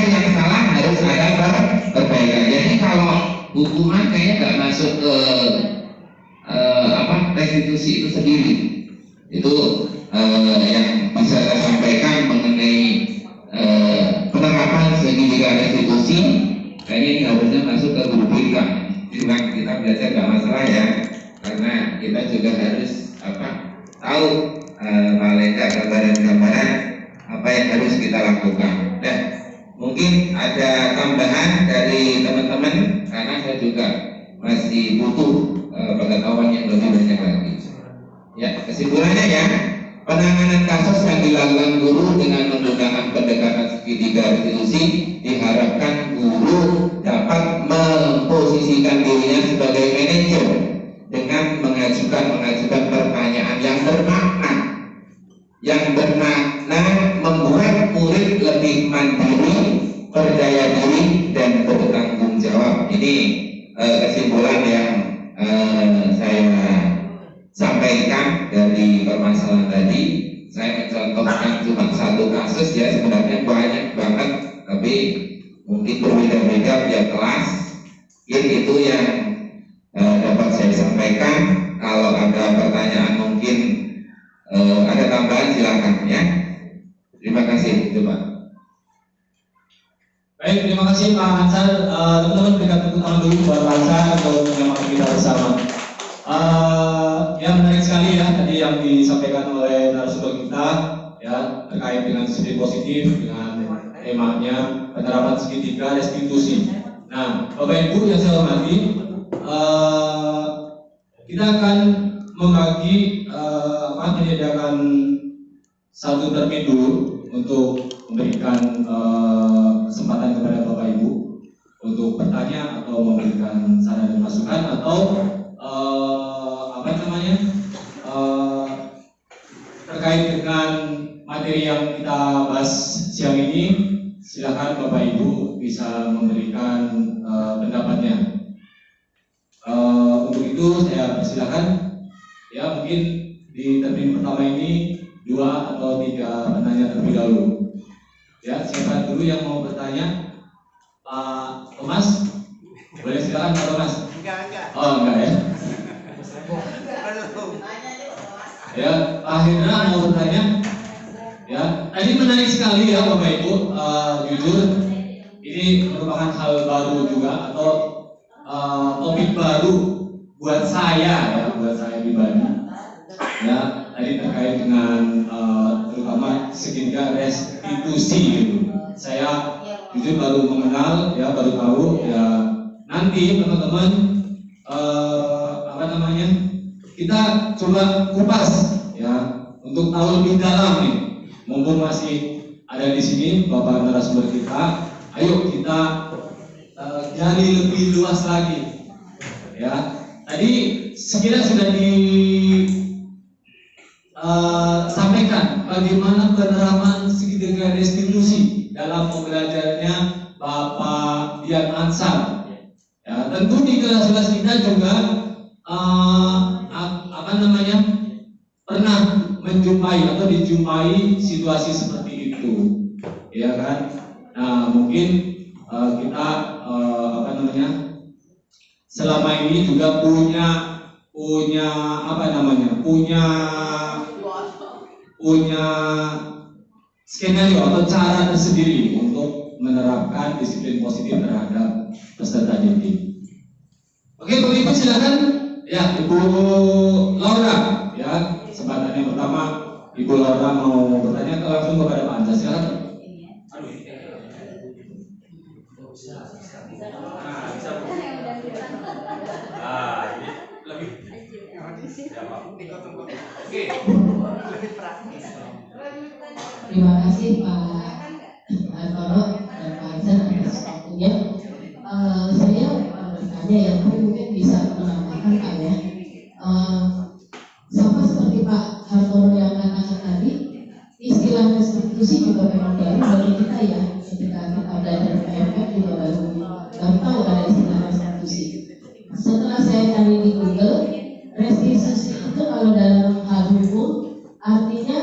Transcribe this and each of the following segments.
mereka yang salah harus ada perbaikan. Jadi kalau hukuman kayaknya nggak masuk ke restitusi itu sendiri. Itu yang bisa saya sampaikan mengenai penerapan segitiga restitusi. Kayaknya ini harusnya masuk ke guru BK. Kita belajar nggak masalah ya, karena kita juga harus tahu paling gambaran-gambaran apa yang harus kita lakukan. Nah, mungkin ada tambahan dari teman-teman karena saya juga masih butuh pengetahuan yang lebih banyak lagi. Ya, kesimpulannya ya, penanganan kasus yang dilakukan guru dengan menggunakan pendekatan segitiga restitusi diharapkan guru dapat memposisikan dirinya sebagai manajer dengan mengajukan pertanyaan yang bermakna membuat murid lebih mandiri, percaya diri dan bertanggung jawab. Ini kesimpulan yang saya sampaikan dari permasalahan tadi. Saya mencontohkan cuma satu kasus ya, sebenarnya banyak banget, tapi mungkin berbeda-beda tiap kelas. Mungkin itu yang dapat saya sampaikan. Kalau ada pertanyaan mungkin ada tambahan silakan ya. Terima kasih, coba. Baik, terima kasih Pak Ansar. Teman-teman berikan tepuk tangan dulu buat Pak Ansar untuk menyampaikan kita bersama. Ya menarik sekali ya tadi yang disampaikan oleh narasumber kita ya terkait dengan sisi positif dengan temanya penerapan segitiga restitusi. Nah, Bapak Ibu yang saya hormati, kita akan membagi menyediakan satu termin dulu untuk memberikan kesempatan kepada Bapak Ibu untuk bertanya atau memberikan saran dan masukan atau terkait dengan materi yang kita bahas siang ini. Silakan Bapak Ibu bisa memberikan pendapatnya. Untuk itu saya persilakan ya, mungkin di termin pertama ini 2 atau 3 penanya terlebih dahulu. Ya, siapa dulu yang mau bertanya? Pak Thomas, boleh silakan Pak Thomas. Enggak. Oh enggak ya. Ya, Pak Hendra mau bertanya. Ya, tadi menarik sekali ya Bapak Ibu. Jujur, ini merupakan hal baru juga atau topik baru buat saya ya, buat saya pribadi. Ya, tadi terkait dengan terutama segitiga restitusi gitu. Saya jujur baru mengenal ya, baru tahu ya. Nanti teman-teman kita coba kupas ya untuk tahu lebih dalam nih. Mumpung masih ada di sini Bapak narasumber kita, ayo kita gali lebih luas lagi. Ya, tadi sekiranya sudah disampaikan bagaimana penerapan segitiga restitusi dalam pembelajarannya Bapak Dian Ansar. Ya, tentu di kelas-kelas kita juga pernah menjumpai atau dijumpai situasi seperti itu, ya kan? Nah, mungkin kita selama ini juga punya skenario atau cara tersendiri untuk menerapkan disiplin positif terhadap peserta didik. Oke, Bu Ibu silakan. Ya, Ibu Laura. Ya, kesempatan yang pertama Ibu Laura mau bertanya langsung kepada Pak Anja. Silakan. Terima kasih Pak Antoro dan Pak Anja atas waktunya. Saya bertanya ya, mungkin bisa menambahkan Pak ya. Sama seperti Pak Hartono yang katakan tadi, istilah restitusi juga memang baru bagi kita ya. Ketika kita belajar PMF juga baru tahu ada istilah restitusi. Setelah saya cari di Google, restitusi itu kalau dalam hal hukum artinya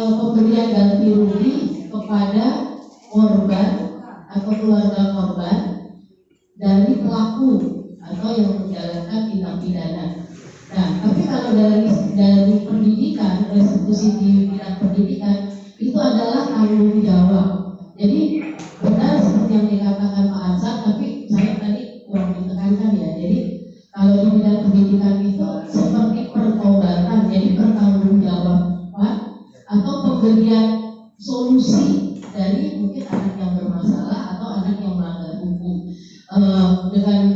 pemberian ganti rugi kepada korban atau keluarga korban dari pelaku atau yang menjalankan tindak pidana. Nah, tapi kalau dari pendidikan, restitusi di bidang pendidikan itu adalah tanggung jawab. Jadi benar seperti yang dikatakan Pak Ansar, tapi saya tadi kurang ditekankan ya. Jadi kalau di bidang pendidikan itu seperti pertobatan, jadi pertanggungjawaban atau pemberian solusi dari mungkin anak yang bermasalah atau anak yang melanggar hukum.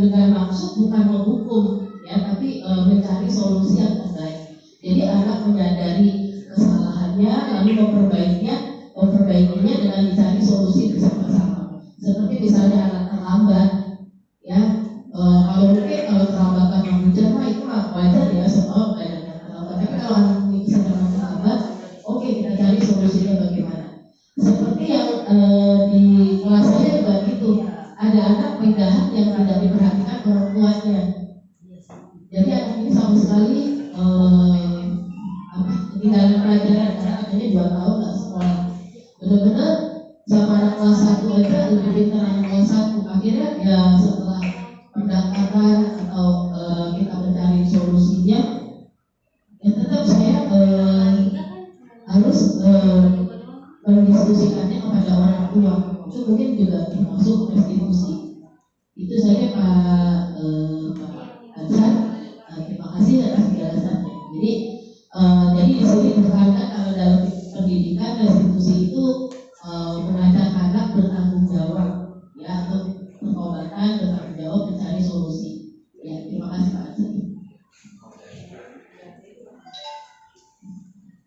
Dengan maksud bukan menghukum ya, tapi mencari solusi yang terbaik. Jadi anak menyadari kesalahannya lalu memperbaikinya dengan dicari solusi bersama-sama. Seperti misalnya anak terlambat ya, kalau terlambatan mengujar mah itu mah wajar ya, semua banyak yang terlambat. Tapi kalau anak itu sedang terlambat, oke, kita cari solusinya bagaimana. Seperti yang di kelas saya juga gitu, ada anak pindahan yang tidak diperhatikan orang tuanya. Jadi anak ini sama sekali ketinggalan pelajaran karena katanya 2 tahun nggak sekolah. Benar-benar sama anak kelas 1 aja lebih pintar anak kelas 1. Akhirnya ya setelah pendekatan atau kita mencari solusinya, ya tetap saya harus mendiskusikannya kepada orang tua. Itu mungkin juga termasuk restitusi. Itu saja Pak Ansar. Terima kasih atas penjelasannya. Jadi di sini ditekankan kalau dalam pendidikan restitusi itu mengajak anak bertanggung jawab, ya, atau pengobatan bertanggung jawab mencari solusi. Ya, terima kasih Pak Ansar.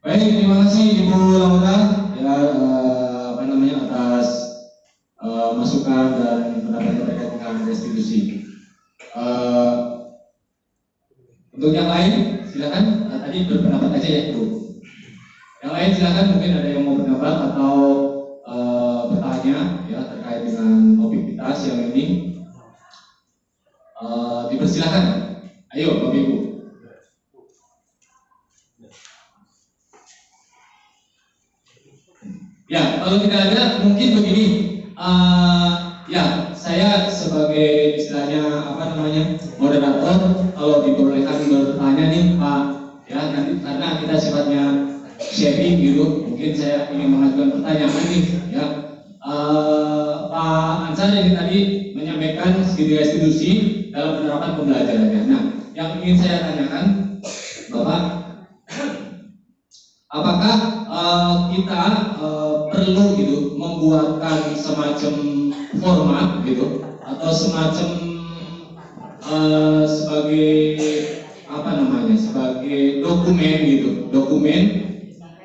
Baik, terima kasih Ibu Laura ya atas masukan dan pendapat terkait dengan restitusi. Untuk yang lain silakan, tadi berpendapat aja ya Bu. Yang lain silakan, mungkin ada yang mau berpendapat atau bertanya ya terkait dengan topik kita siang ini. Dipersilakan. Ayo Bapak Ibu. Ya, kalau tidak ada mungkin begini. Ya, saya sebagai istilahnya moderator, kalau diperbolehkan bertanya nih Pak, ya nanti karena kita sifatnya sharing gitu, mungkin saya ingin mengajukan pertanyaan nih, ya. Pak Ansar ini tadi menyampaikan studi restitusi dalam penerapan pembelajarannya. Nah, yang ingin saya tanyakan, Bapak, apakah kita perlu gitu membuatkan semacam format gitu atau semacam sebagai dokumen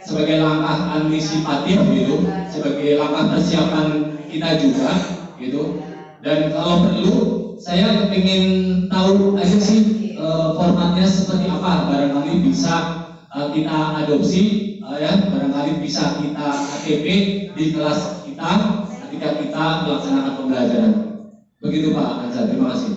sebagai langkah antisipatif gitu, sebagai langkah persiapan kita juga gitu. Dan kalau perlu saya ingin tahu aja sih formatnya seperti apa, barangkali bisa kita adopsi ya, barangkali bisa kita ATP di kelas kita ketika kita melaksanakan pembelajaran. Begitu Pak Ansar, terima kasih.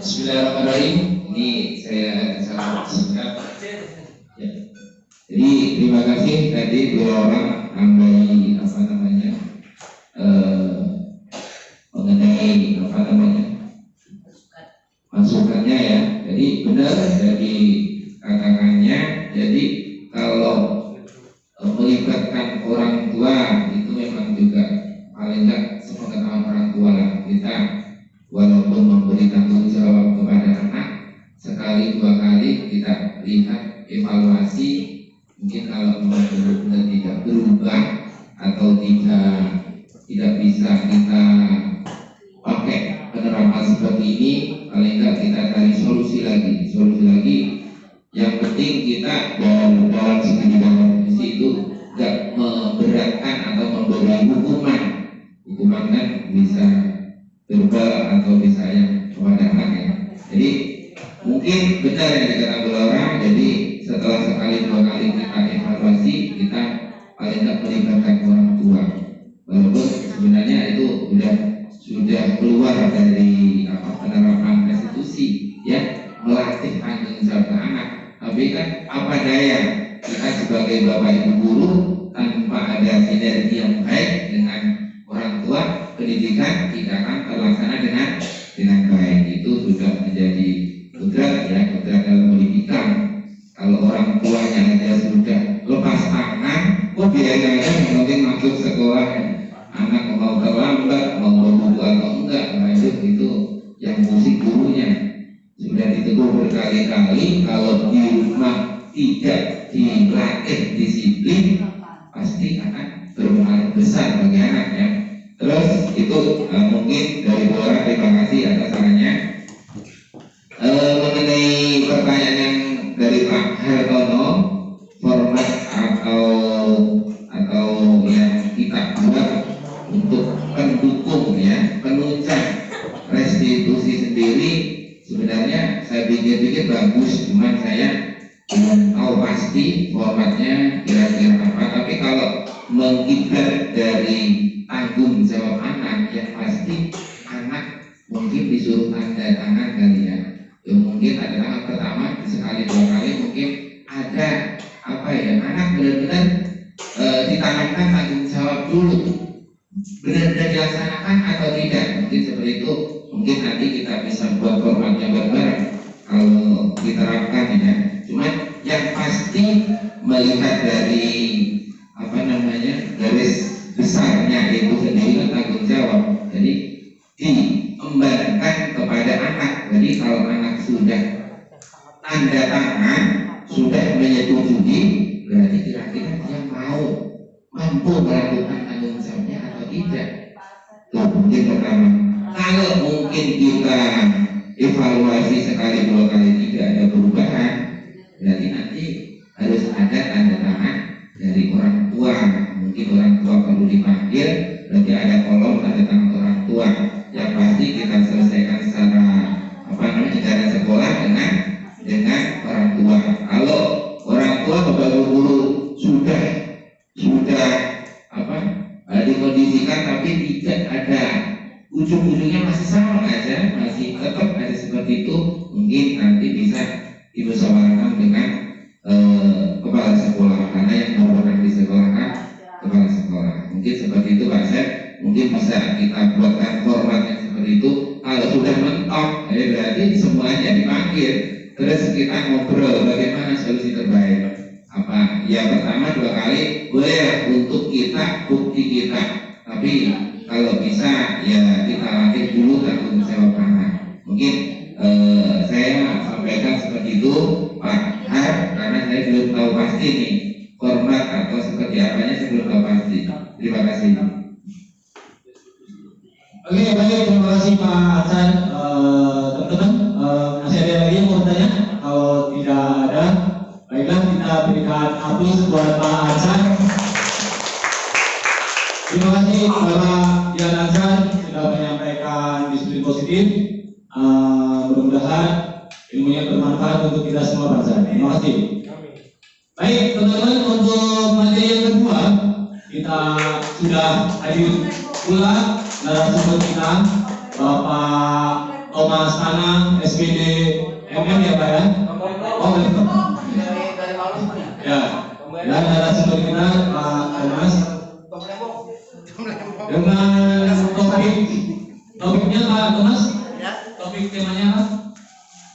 Bismillahirrahmanirrahim. Ini saya sangat singkat. Ya. Jadi terima kasih tadi dua orang mengenai masukannya ya. Jadi benar dari katakannya. Jadi kalau melibatkan orang tua itu memang juga paling enggak sepengetahuan orang tua lah. Kita walaupun memberi tanggung jawab kepada anak sekali 2 kali kita lihat evaluasi, mungkin kalau memang benar-benar tidak berubah atau tidak bisa kita pakai penerapan seperti ini, paling enggak kita cari solusi lagi. Yang penting kita dalam segi restitusi itu enggak memberatkan atau memberi hukuman kan bisa verbal atau bisa yang kepada anak ya. Jadi mungkin benar yang dikatakan Bu Laura. Jadi setelah sekali 2 kali kita evaluasi, kita paling tidak melibatkan orang tua. Walaupun sebenarnya itu sudah keluar dari sebagai bapak ibu guru tanpa ada sinergi yang baik dengan orang tua, pendidikan tidak akan terlaksana dengan baik. Itu sudah menjadi kodrat ya, kodrat dalam pendidikan. Kalau orang tuanya aja sudah lepas tangan, biayanya yang penting masuk sekolah, anak mau terlambat, mau berbuku atau enggak, nah itu yang musik gurunya. Sudah ditegur berkali-kali, kalau di rumah tidak dilatih disiplin, pasti akan berpengaruh besar bagi anak ya. Terus itu mungkin dari Bora, terima kasih atas sarannya. Mengenai pertanyaan yang dari Pak Hartono, format atau yang kita buat untuk pendukung ya, penunjang restitusi sendiri, sebenarnya saya pikir-pikir bagus, cuman saya belum tahu pasti formatnya kira-kira apa. Tapi kalau mengkiblat dari tanggung jawab anak, yang pasti anak mungkin disuruh tanda tangan kali ya. Mungkin ada tahap pertama, sekali dua kali mungkin ada apa ya, anak benar-benar ditanamkan tanggung jawab dulu, benar-benar dilaksanakan atau tidak, mungkin seperti itu. Mungkin nanti kita bisa buat formatnya bareng-bareng kalau diterapkan ya. Cuman yang pasti melihat dari apa namanya, garis besarnya itu sendiri kan tanggung jawab, jadi diembankan kepada anak. Jadi kalau anak sudah tanda tangan, sudah menyetujui, berarti kira-kira dia mampu melakukan tanggung jawabnya atau tidak. Tuh mungkin pertama. Kalau mungkin kita evaluasi sekali dua kali tidak ada perubahan, berarti nanti harus ada tanda tangan dari orang tua. Mungkin orang tua perlu dipanggil, berarti ada kolom tanda tangan orang tua. Yang pasti kita selesaikan secara cara sekolah dengan orang tua. Kalau orang tua bapak guru sudah dikondisikan tapi tidak ada, ujung-ujungnya masih sama aja, masih tetap ada seperti itu, mungkin nanti bisa dimusyawarahkan dengan kepala sekolah, karena yang berwenang di sekolah kan kepala sekolah. Mungkin seperti itu Pak Sep. Mungkin bisa kita buatkan format yang seperti itu. Kalau sudah mentok, berarti semuanya dipanggil, terus kita ngobrol bagaimana solusi terbaik. Apa ya, pertama dua kali boleh untuk kita, bukti kita, tapi kalau bisa ya kita latih dulu tanggung jawab anak. Mungkin saya sampaikan seperti itu Pak Har, karena saya belum tahu pasti nih format atau seperti apanya, saya belum tahu pasti. Terima kasih. Oke, baik, terima kasih Pak Hasan. Teman-teman, masih ada lagi yang mau bertanya? Kalau tidak ada, baiklah kita berikan aplaus buat Pak Hasan. Terima kasih Bapak Dian Hasan sudah menyampaikan diskusi positif. Mudah-mudahan ilmunya bermanfaat untuk kita semua bangsa. Terima kasih. Baik, teman-teman, untuk materi yang kedua kita sudah hadir pula narasumber kita, Bapak Thomas Tanang, SPD MM ya Pak ya. Oh, ya. Dan narasumber kita Pak Thomas dengan topiknya Pak Thomas. Ya. Topik temanya apa?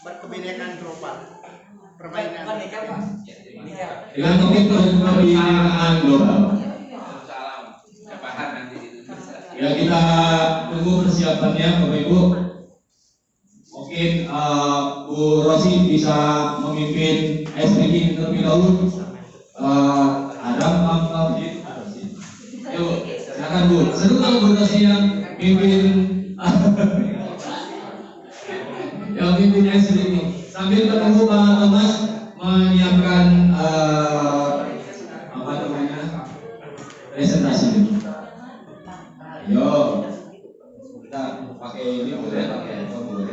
Berkebinekaan global. Permainan. Dengan topik berkebinekaan global. Ya, kita tunggu persiapannya Bapak Ibu. Mungkin Bu Rosi bisa memimpin SPG terlebih dahulu. Adam Pangkal. Ayo, silakan Bu. Seru kalau Bu Rosi yang mimpin SPG. Sambil menunggu Pak Thomas menyiapkan presentasi ini. Yo, kita pakai ini boleh, pakai handphone boleh.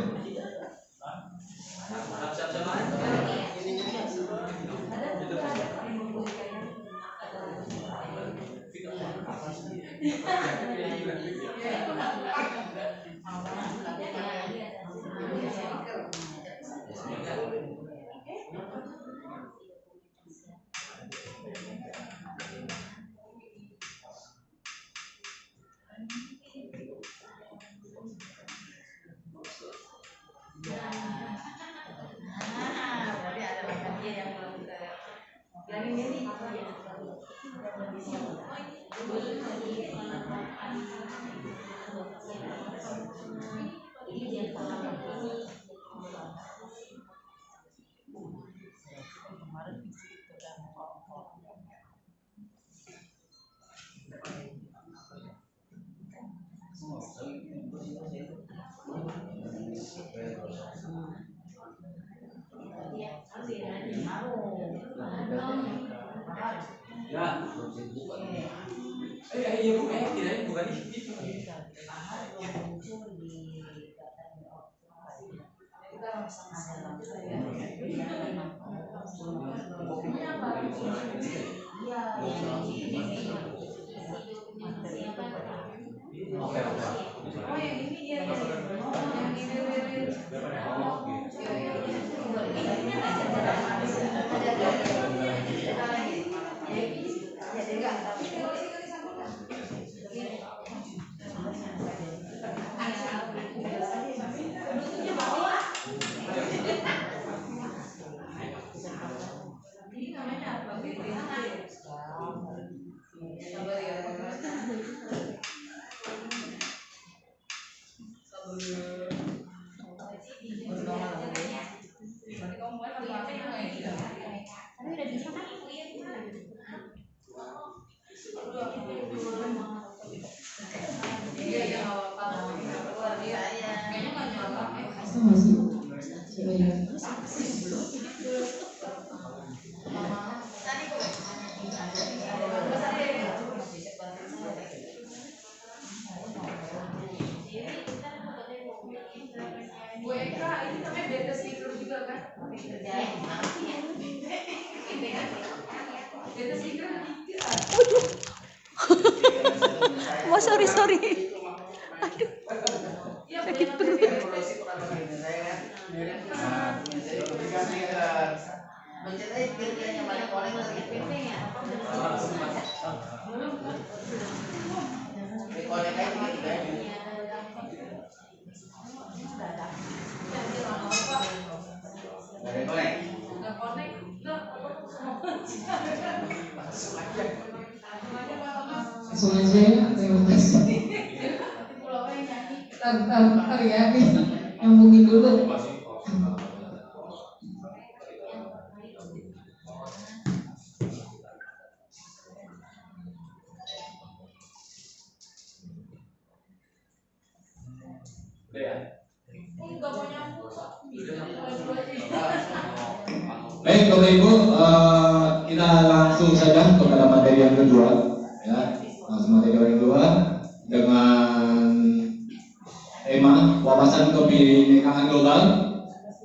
Bu Eka ini namanya beta speaker juga kan? Beta speaker Oh, sorry. Aduh. Sakit perut. Langsung aja ya, terima kasih. Ntar ya, nyambungin dulu. Baik Bapak Ibu, kita langsung saja kepada materi yang kedua, ya. Langsung materi yang kedua dengan tema wawasan kebinekaan global,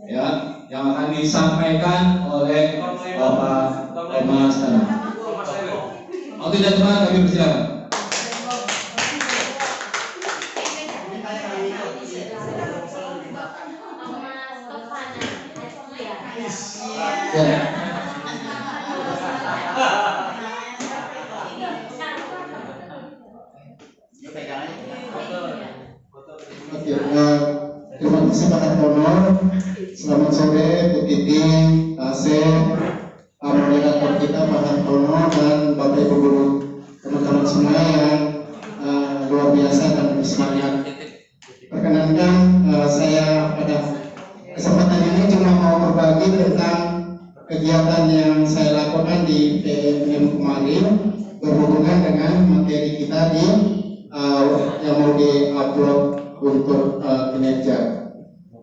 ya, yang akan disampaikan oleh Bapak Thomas Tanah. Waktu dan teman kami persilakan. Oke, terima kasih Pak Hartono. Selamat sore Bu Titi, Asep, moderator kita Pak Hartono dan Bapak Ibu guru, teman-teman semua yang luar biasa dan bersemangat. Perkenankan saya pada kesempatan ini cuma mau berbagi tentang kegiatan yang saya lakukan di PMM kemarin berhubungan dengan materi kita di yang mau di-upload untuk kinerja.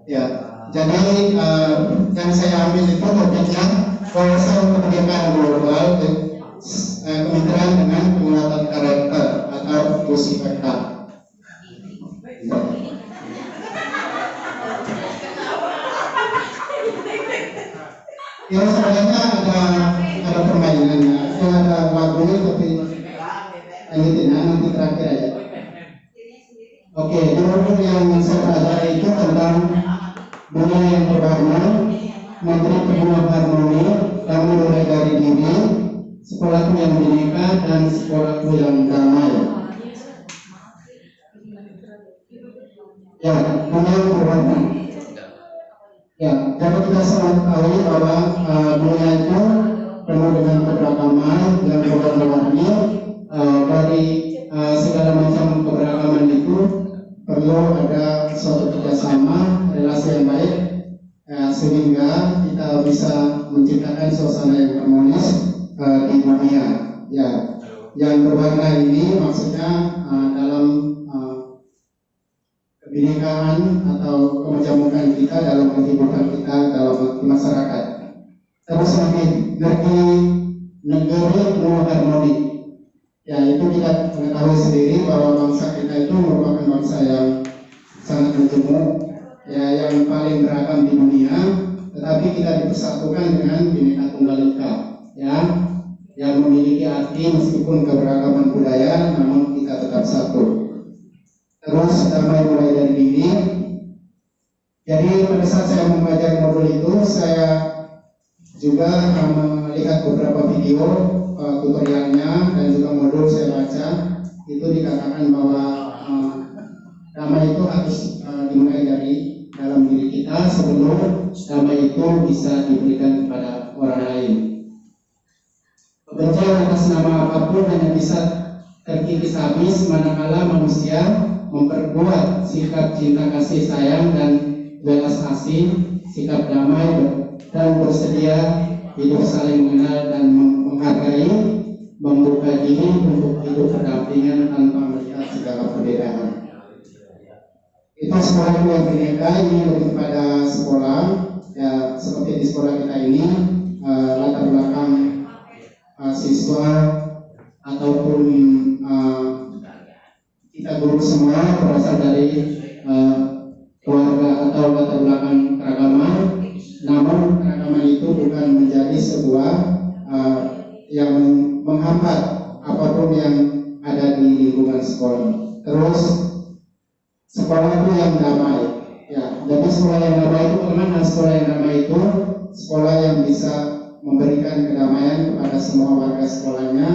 Ya, jadi yang saya ambil itu topiknya wawasan kebinekaan global kemitraan dengan penguatan karakter atau fungsi fakta. Ya sebenarnya ada permainannya, ada lagunya tapi lanjutin nanti terakhir aja. Oke, judul yang saya pelajari itu tentang dunia yang berwarna, menteri penuh harmoni, yang mulai dari diri, sekolahku yang bineka dan sekolahku yang damai. Ya, dunia yang berwarna. Ya, dapat kita semua tahu bahwa dunia itu penuh dengan keberagaman yang berwarna-warni. Dari segala macam keberagaman itu perlu ada suatu kerjasama, relasi yang baik, sehingga kita bisa menciptakan suasana yang harmonis di dunia. Ya, yang berwarna ini maksudnya dalam kebinekaan atau kemajemukan kita dalam kehidupan kita dalam masyarakat. Terus lagi negeri penuh harmoni. Ya, itu kita mengetahui sendiri bahwa bangsa kita itu merupakan bangsa yang sangat majemuk, ya, yang paling beragam di dunia, tetapi kita dipersatukan dengan Bhinneka Tunggal Ika, ya, yang memiliki arti meskipun keberagaman budaya, namun kita tetap satu. Terus damai mulai dari dini. Jadi pada saat saya mempelajari modul itu, saya juga melihat beberapa video tutorialnya dan juga modul saya baca. Itu dikatakan bahwa damai itu harus dimulai dari dalam diri kita sebelum damai itu bisa diberikan kepada orang lain. Kebencian atas nama apapun hanya bisa terkikis habis manakala manusia memperkuat sikap cinta kasih sayang dan belas asih, sikap damai dan bersedia hidup saling mengenal dan menghargai, membuka diri untuk hidup berdampingan tanpa melihat segala perbedaan. Itu sekolah yang bineka ini lebih pada sekolah, ya, seperti di sekolah kita ini latar belakang siswa ataupun kita guru semua berasal dari keluarga atau latar belakang keragaman, namun keragaman itu bukan menjadi sebuah yang menghambat apapun yang ada di lingkungan sekolah. Terus sekolah itu yang damai, ya. Jadi sekolah yang damai itu bagaimana? Sekolah yang damai itu sekolah yang bisa memberikan kedamaian kepada semua warga sekolahnya,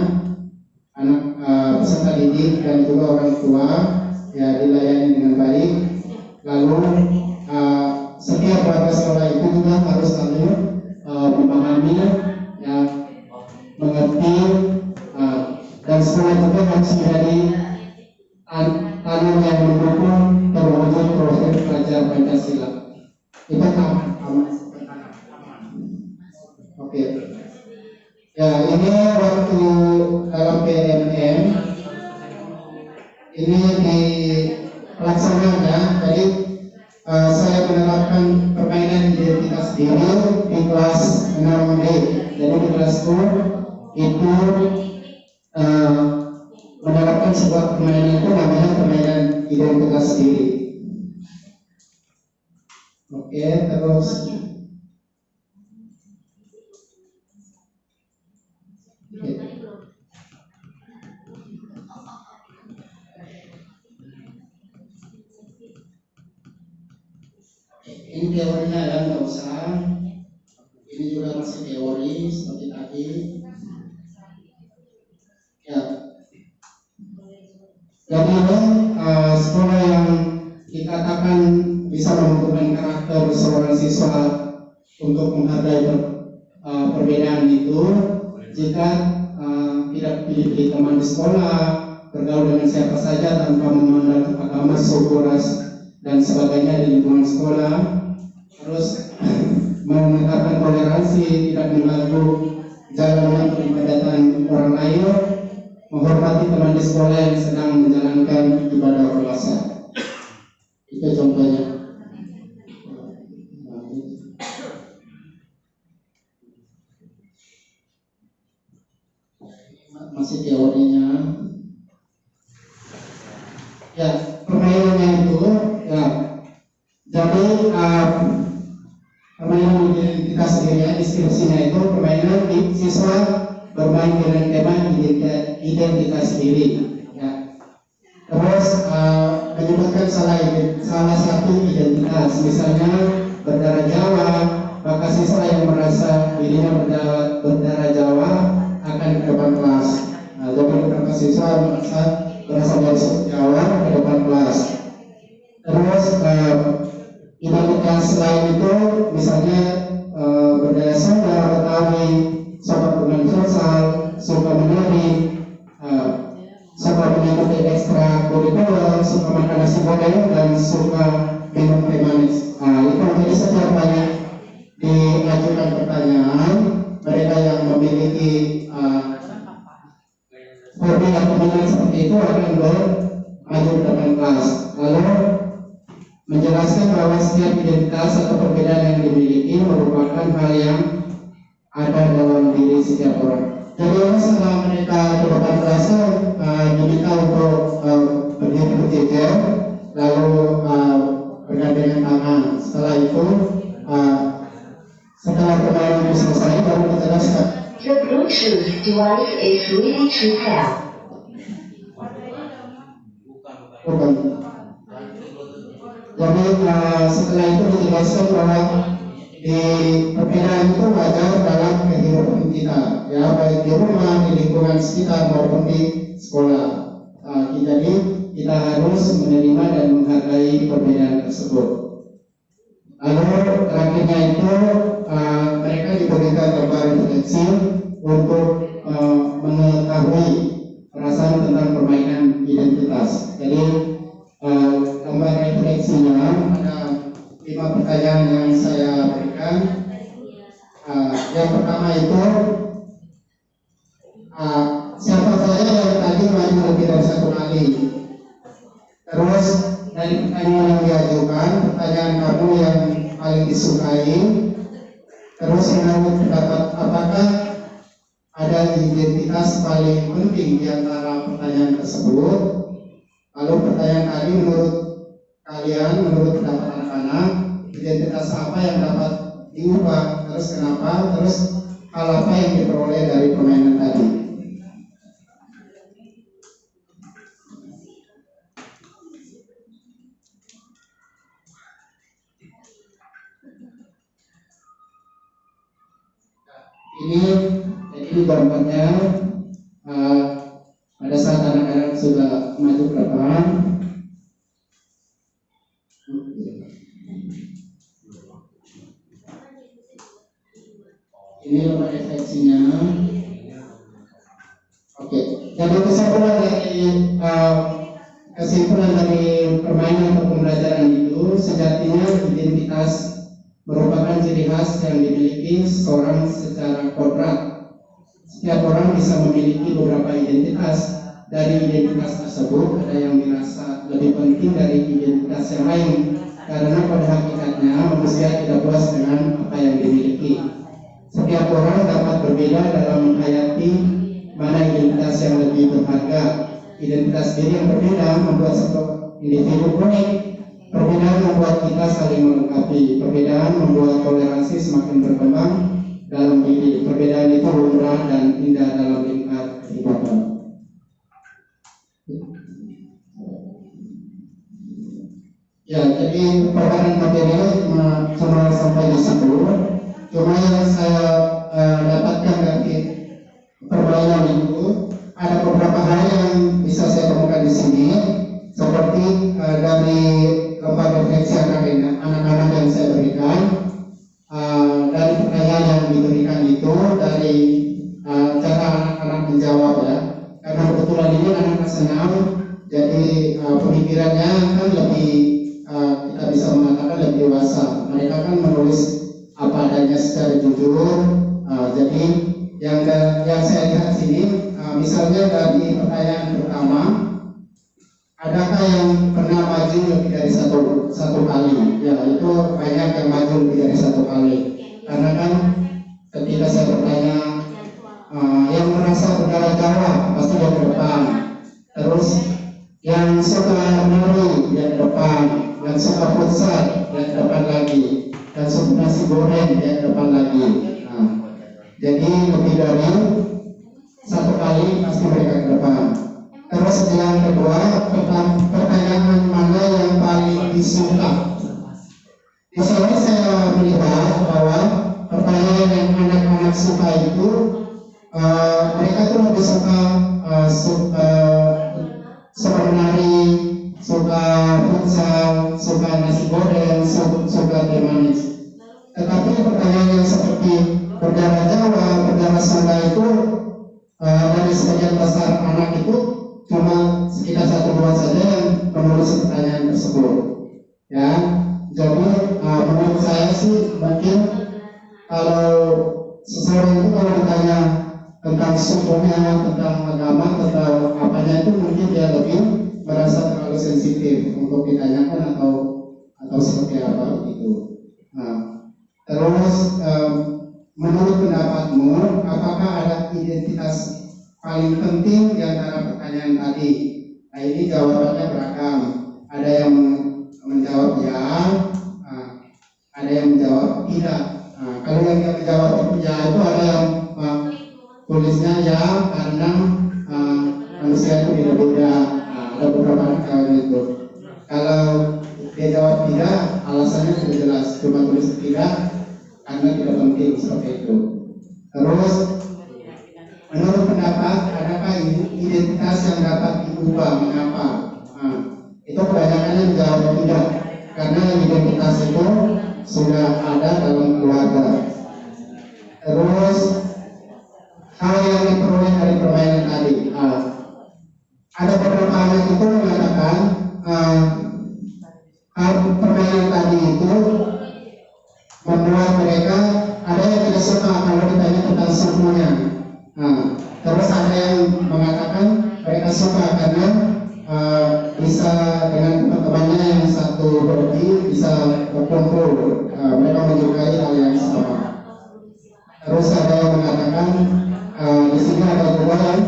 anak peserta didik dan juga orang tua, ya, dilayani dengan baik. Lalu setiap warga sekolah itu juga harus selalu memahami, ya, mengerti, dan sekolah juga harus menjadi tanam yang mendukung terwujud profil pelajar Pancasila. Itu aman. Oke. Ya, ini waktu dalam PNM ini dilaksanakan. Jadi saya menerapkan permainan identitas diri di kelas 6D. Jadi di kelasku itu menerapkan sebuah permainan itu namanya permainan identitas diri. Oke, terus ini teorinya ya, nggak usah. Ini juga masih teori seperti tadi. Ya. Jadi ini sekolah yang dikatakan bisa membentukkan karakter seorang siswa untuk menghargai perbedaan itu jika tidak pilih-pilih teman di sekolah, bergaul dengan siapa saja tanpa memandang agama, suku, ras dan sebagainya di lingkungan sekolah, terus menetapkan toleransi, tidak mengganggu jalannya peribadatan orang lain, menghormati teman di sekolah yang sedang menjalankan ibadah puasa. Itu contohnya. Masih teorinya. Ya, permainannya itu, ya. Jadi permainan identitas diri, deskripsinya itu permainan siswa bermain dengan tema identitas diri, ya. Terus menyebutkan salah satu identitas, misalnya berdarah Jawa, maka siswa yang merasa dirinya berdarah Jawa akan ke depan kelas. Jadi beberapa siswa merasa berasal dari suku Jawa ke depan kelas. Terus identitas lain itu misalnya berdarah Sunda, Betawi, Sobat suka minum teh manis. Itu jadi setiap kali diajukan pertanyaan, mereka yang memiliki hobi atau minat seperti itu akan bermaju ke depan kelas. Lalu menjelaskan bahwa setiap identitas atau perbedaan yang dimiliki merupakan hal yang ada dalam diri setiap orang. Jadi setelah mereka ke depan kelas diminta untuk berdiri berjejer, lalu bergandengan tangan. Setelah itu, setelah permainan itu selesai, baru dijelaskan. The Bluetooth device is ready to pair. Bukan. Jadi setelah itu dijelaskan bahwa di perbedaan itu wajar dalam kehidupan kita, ya, baik di rumah, di lingkungan sekitar maupun di sekolah. Jadi kita harus menerima dan menghargai perbedaan tersebut. Lalu terakhirnya itu mereka diberikan gambar refleksi untuk mengetahui perasaan tentang permainan identitas. Jadi gambar refleksinya ada 5 pertanyaan yang saya berikan. Yang pertama itu siapa saja yang tadi maju lebih dari 1 kali. Terus dari pertanyaan yang diajukan, pertanyaan kamu yang paling disukai. Terus menurut pendapat apakah ada identitas paling penting di antara pertanyaan tersebut. Lalu pertanyaan tadi menurut kalian, menurut pendapat anak-anak, identitas apa yang dapat diubah, terus kenapa, terus hal apa yang diperoleh dari permainan tadi. Ini gambarnya pada saat anak-anak sudah maju ke depan. Ini lembar refleksinya. Oke, jadi kesimpulan dari permainan atau pembelajaran itu, sejatinya identitas merupakan ciri khas yang dimiliki seseorang secara kodrat. Setiap orang bisa memiliki beberapa identitas. Dari identitas tersebut, ada yang dirasa lebih penting dari identitas yang lain, karena pada hakikatnya manusia tidak puas dengan apa yang dimiliki. Setiap orang dapat berbeda dalam menghayati mana identitas yang lebih berharga. Identitas diri yang berbeda membuat satu individu unik. Perbedaan membuat kita saling melengkapi. Perbedaan membuat toleransi semakin berkembang dalam diri. Perbedaan itu lumrah dan indah dalam lingkar kehidupan. Ya, jadi paparan materi cuma sampai di situ. Cuma yang saya dapatkan dari permainan itu, ada beberapa hal yang bisa saya temukan di sini, seperti dari lembar refleksi anak-anak yang saya berikan, dari pertanyaan yang diberikan itu, dari cara anak-anak menjawab, ya, karena kebetulan ini anak-anak senang, jadi pemikirannya kan lebih kita bisa mengatakan lebih dewasa. Mereka kan menulis apa adanya secara jujur. Jadi yang saya lihat sini, misalnya dari pertanyaan pertama, adakah yang pernah maju lebih dari satu kali? Ya, itu banyak yang maju lebih dari 1 kali. Karena kan ketika saya bertanya, yang merasa berdarah Jawa pasti dia ke depan. Terus yang suka menari dia ke depan, yang suka futsal dia ke depan lagi, dan suka nasi goreng dia ke depan lagi. Jadi lebih dari 1 kali pasti mereka ke depan. Terus yang kedua, pertanyaan mana yang paling disuka? Di sini saya melihat bahwa pertanyaan yang anak-anak suka itu, mereka tuh lebih suka menari, suka futsal, suka nasi goreng, suka teh manis. Tetapi pertanyaan yang seperti berdarah Jawa, berdarah Sunda itu dari sebagian besar anak itu cuma sekitar 1-2 saja yang menulis pertanyaan tersebut. Ya, jadi menurut saya sih mungkin kalau seseorang itu kalau ditanya tentang sukunya, tentang agama, tentang apanya itu mungkin dia lebih merasa terlalu sensitif untuk ditanyakan atau seperti apa gitu. Nah, terus menurut pendapatmu, apakah ada identitas paling penting di antara pertanyaan tadi? Nah, ini jawabannya beragam. Ada yang menjawab ya, ada yang menjawab tidak. Kalau yang menjawab ya itu ada yang tulisnya ya karena manusia itu beda-beda. Ada beberapa hal itu. Kalau dia jawab tidak, alasannya sudah jelas. Cuma tulis tidak karena tidak penting seperti itu. Terus menurut pendapat, adakah identitas yang dapat diubah? Mengapa? Itu kebanyakan menjawab tidak, karena identitas itu sudah ada dalam keluarga. Terus hal yang diperoleh dari permainan tadi, ada beberapa hal itu mengatakan permainan tadi itu membuat mereka ada yang tidak suka kalau ditanya tentang sukunya. Terus ada yang mengatakan mereka suka karena bisa dengan teman-temannya yang satu body bisa berkumpul, mereka menyukai hal yang sama. Terus ada yang mengatakan di sini ada juga yang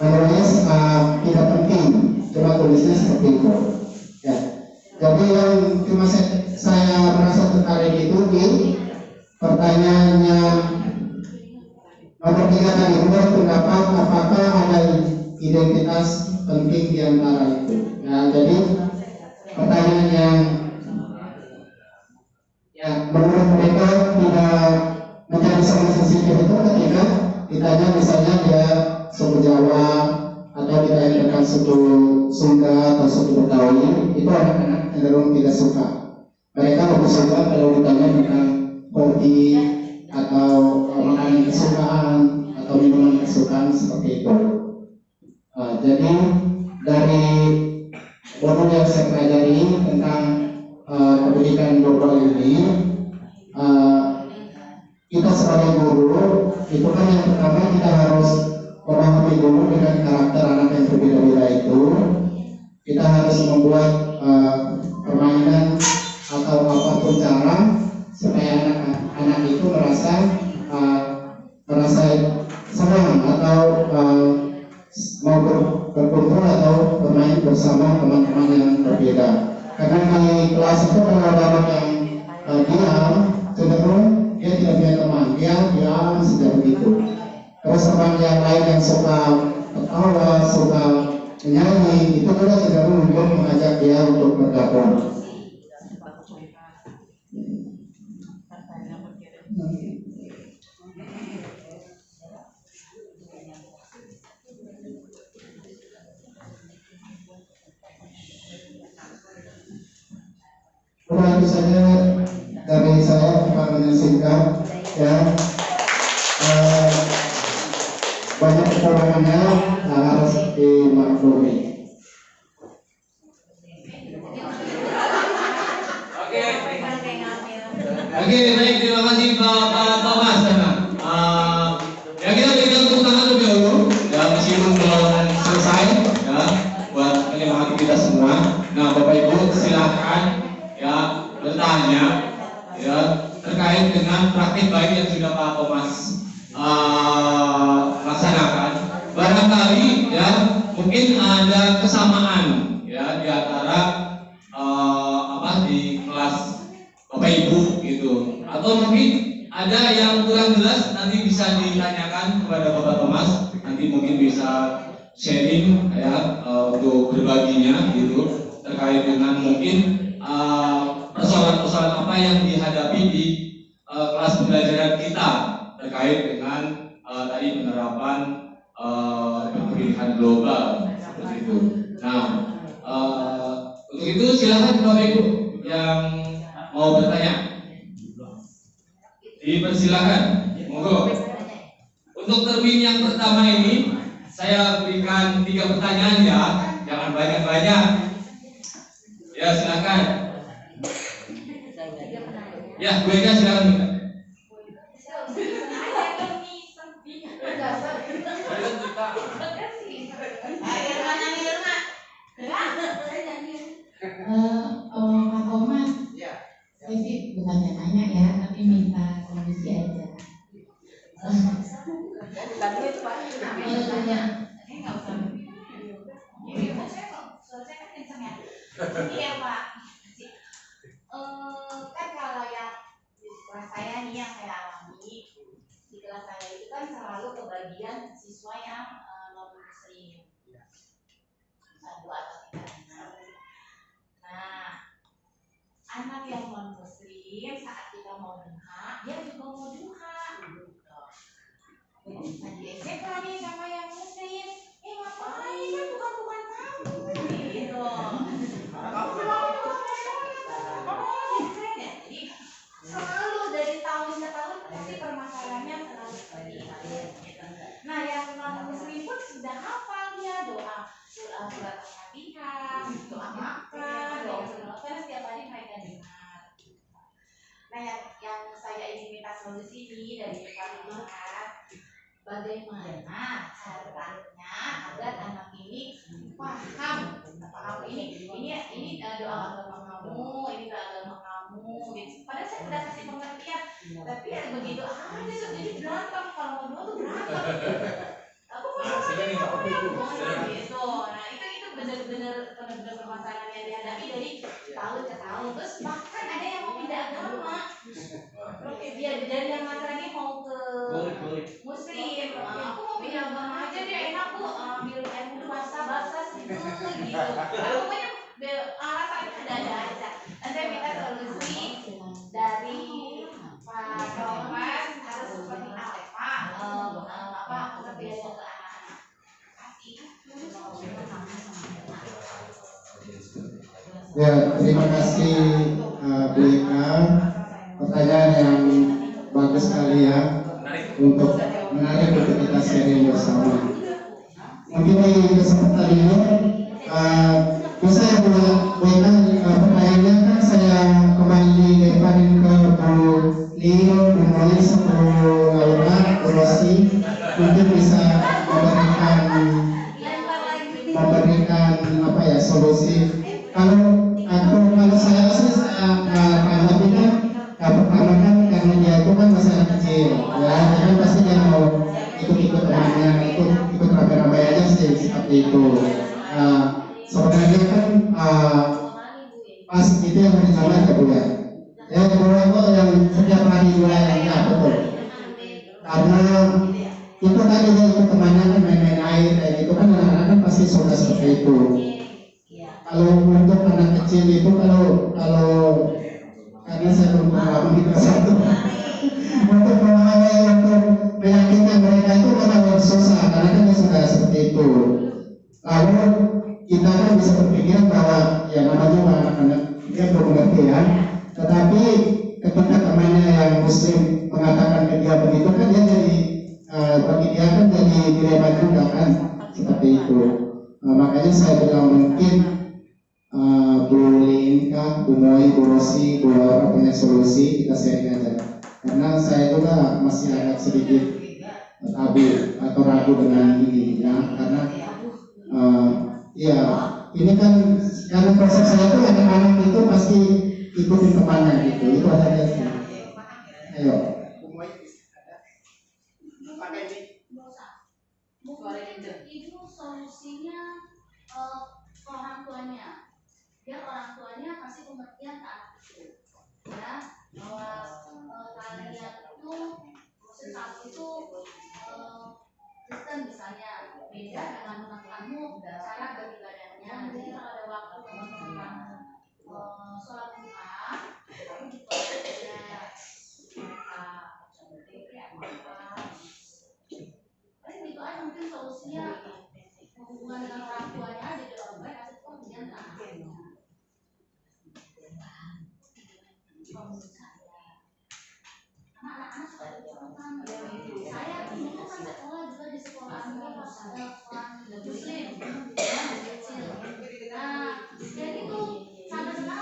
menulis tidak penting, cuma tulisnya seperti itu. Ya, jadi yang cuma saya merasa tertarik itu di pertanyaannya nomor 3 tadi, menurut pendapat apakah ada identitas penting di antara itu. Ya, jadi pertanyaan yang menurut mereka tidak menjadi sangat sensitif itu ketika ditanya misalnya dia suku Jawa atau ditanya tentang suku Sunda atau suku Betawi, itu anak-anak cenderung tidak suka. Mereka lebih suka kalau ditanya tentang hobi atau makanan kesukaan atau minuman kesukaan seperti itu. Jadi dari modul yang saya pelajari tentang pendidikan global ini, kita sebagai guru itu kan yang pertama kita harus memahami dulu dengan karakter anak yang berbeda-beda itu. Kita harus membuat permainan atau apapun cara supaya anak itu merasa senang atau mau berkumpul atau bermain bersama teman-teman yang berbeda. Karena di kelas itu kalau ada anak yang diam, cenderung dia tidak punya teman, dia diam saja begitu. Terus teman yang lain yang suka ketawa, suka menyanyi, itu juga cenderung untuk mengajak dia untuk bergabung. Itu saja dari saya, pertanyaan singkat ya. Banyak kekurangannya harus dimaklumi. Oke, baik, terima kasih Pak Thomas. Ya kita berikan tepuk tangan lebih dahulu, ya meskipun belum selesai, ya buat menyemangati kita semua. Nah, Bapak Ibu silakan ya bertanya ya terkait dengan praktik baik yang sudah Pak Thomas laksanakan. Barangkali ya mungkin ada kesamaan ya di antara di kelas Bapak Ibu gitu, atau mungkin ada yang kurang jelas nanti bisa ditanyakan kepada Bapak Thomas, nanti mungkin bisa sharing ya untuk berbaginya gitu terkait dengan mungkin persoalan-persoalan apa yang dihadapi di kelas pembelajaran kita terkait dengan tadi penerapan pendidikan global seperti itu. Nah, untuk itu silakan Bapak Ibu yang mau bertanya, dipersilakan, monggo. Untuk termin yang pertama ini saya berikan 3 pertanyaan ya, jangan banyak-banyak. Ya silakan. Ya, Bu Eka silakan. Pak Komar, saya sih bukan nanya ya, tapi minta komisi aja. Iya Pak. Kan kalau yang di kelas saya nih yang saya alami di kelas saya itu kan selalu kebagian siswa yang non muslim. Satu atau tiga anak. Nah, anak yang non muslim saat kita mau duha, dia juga mau duha. Nah di SMK nih sama yang muslim, ngapain kan bukan kamu gitu. Jadi selalu dari tahun ke tahun pasti permasalahannya selalu seperti itu. Nah yang non muslim pun sudah hafal dia doa surat Al-Fatihah, doa Makkah, doa karena setiap hari mereka dengar. Nah yang saya ingin minta solusi ini dari Pak Lihat, bagaimana caranya agar anak ini paham ini doa agama kamu, ini doa agama kamu gitu. Padahal saya sudah kasih pengertian, tapi ya begitu aja jadi berantem, kalau mau doa tuh berantem. Aku gitu. Nah itu benar-benar permasalahan yang dihadapi dari tahun ke tahun. Terus bahkan ada yang mau pindah agama. Biar dari yang masalahnya mau ke muslim. Aku mau pindah agama aja deh, enak Bu. Ambil air wudhu basah gitu. Pokoknya alasannya ada aja. Dan saya minta solusi dari Pak Thomas harus seperti apa Pak? Pengertiannya ke anak-anak. Ya, terima kasih Bu Eka. Pertanyaan yang bagus sekali ya untuk menarik untuk kita sharing bersama. Mungkin di kesempatan ini bisa ya Bu Eka, pertanyaannya kan saya kembali lemparin ke Bu Lio, Bu Molis, Bu Laura, Bu Rosi, mungkin bisa memberikan apa ya solusi. Kalau saya sih tanggapi kan pertama kan karena dia itu kan masih anak kecil ya, dia kan pasti dia mau ikut temannya, ikut rame-rame aja sih seperti itu. Sebenarnya kan pas itu yang berjalan ya Bu ya. Ya kalau yang setiap hari wilayahnya betul. Karena itu tadi dia ikut temannya kan main-main air kayak gitu kan, anak-anak kan pasti suka seperti itu. Kalau untuk anak kecil itu kalau karena saya belum pengalaman di kelas 1 untuk meyakinkan mereka itu memang susah karena kan dia sudah seperti itu. Lalu kita kan bisa berpikir bahwa ya namanya anak-anak dia belum mengerti ya, tetapi ketika temannya yang muslim mengatakan ke dia begitu kan dia jadi bagi dia kan jadi dilema juga kan seperti itu. Makanya saya bilang mungkin Bu Linka, Bu Moi, Bu Rosi, Bu Laura punya solusi, kita sharing aja. Karena saya juga masih agak sedikit tabu atau ragu dengan ini ya, karena ya ini kan karena proses saya itu anak-anak itu pasti ikutin temannya gitu, itu aja sih. Ayo. Itu solusinya orang tuanya. Biar orang tuanya kasih pengertian ke anak itu. Ya, bahwa kalian itu saat itu Kristen misalnya beda dengan anak kamu cara beribadahnya. Jadi kalau ada waktu tentang sholat duha, itu aja mungkin solusinya hubungan dengan orang tuanya aja di orang baik kasih pengertian ke anaknya. Anak-anak suka dicontohkan. Saya dulu kan sekolah juga di sekolah muslim, kecil. Nah, dan itu sampai sekarang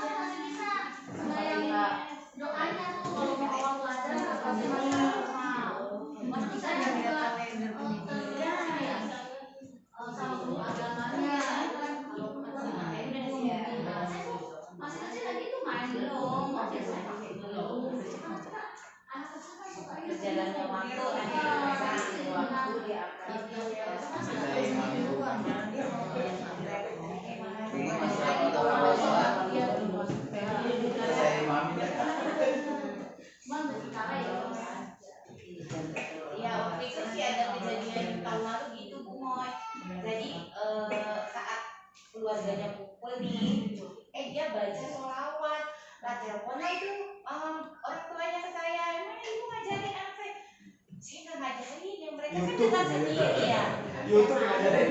belum, biasanya pakai belum. Anak kecil kan suka berjalannya waktu waktu dia ya waktu itu sih ada kejadian tahun lalu gitu Bu Moy. Jadi saat keluarganya kumpul nih, dia baca sholawat, lah teleponnya itu orang tuanya ke saya, emang ibu ngajarin anak saya nggak ngajarin ya, mereka kan dengar sendiri ya. YouTube ngajarin.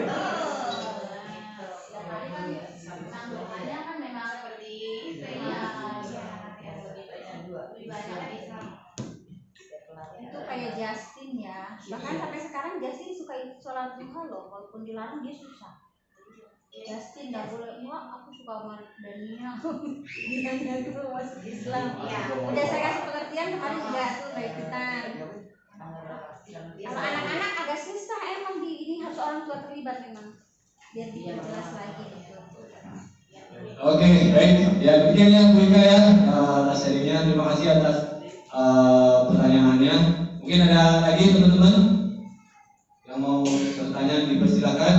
Doanya kan memang seperti itu ya, yang lebih banyak kan Islam. Itu kayak Justin ya, bahkan sampai sekarang Justin suka ikut sholat duha loh, walaupun dilarang dia susah. Justin nggak boleh, wah aku suka sama Dania, bilangnya itu masuk Islam. Ya. Udah saya kasih pengertian kemarin juga tuh baik ikutan. Kalau anak-anak agak susah emang ini harus orang tua terlibat memang biar dia jelas lagi gitu. Oke, baik. Ya, demikian ya Bu Ika ya atas sharingnya. Terima kasih atas pertanyaannya. Mungkin ada lagi teman-teman yang mau bertanya, dipersilakan.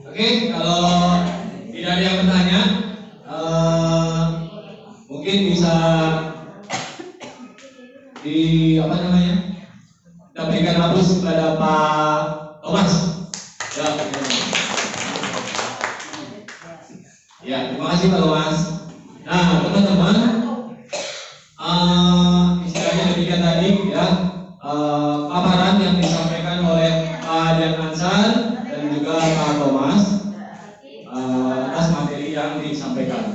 Oke, kalau tidak ada yang bertanya, mungkin bisa kita berikan hapus kepada Pak Thomas. Ya, terima kasih Pak Thomas. Nah, teman-teman, istilahnya demikian tadi ya, paparan yang disampaikan oleh Pak Dian Ansar dan juga Pak Thomas atas materi yang disampaikan.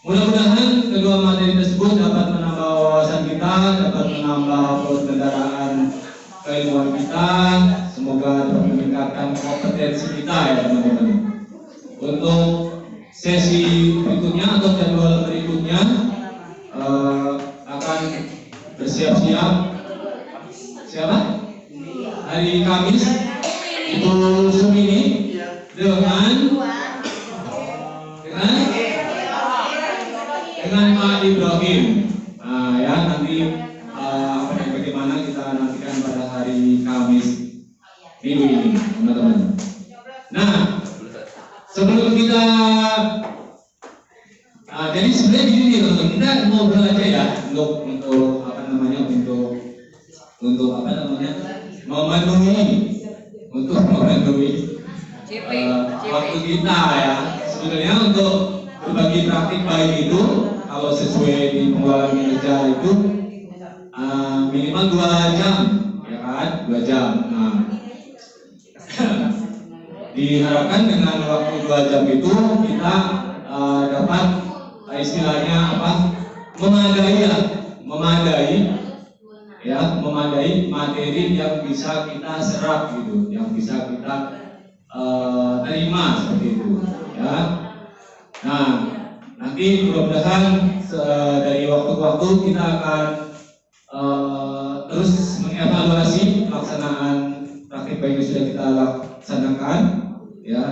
Mudah-mudahan kedua materi tersebut dapat menambah wawasan kita, dapat menambah penyelenggaraan keilmuan kita, semoga dapat meningkatkan kompetensi kita ya teman-teman. Untuk sesi berikutnya atau jadwal berikutnya akan bersiap-siap. Siapa? Hari Kamis Ibu Sumini dengan Pak Ibrahim. Nah, ya nanti bagaimana kita nantikan pada hari Kamis minggu ini, teman-teman. Nah, sebelum kita, jadi sebenarnya gini teman-teman, kita ngobrol aja ya untuk memenuhi waktu kita ya. Sebenarnya untuk berbagi praktik baik itu kalau sesuai di pengelolaan kinerja itu minimal 2 jam ya kan, 2 jam. Nah, diharapkan dengan waktu 2 jam itu kita dapat istilahnya memadai materi yang bisa kita serap gitu, yang bisa kita terima seperti itu ya. Nah, nanti mudah-mudahan dari waktu ke waktu kita akan terus mengevaluasi pelaksanaan praktik baik yang sudah kita laksanakan ya,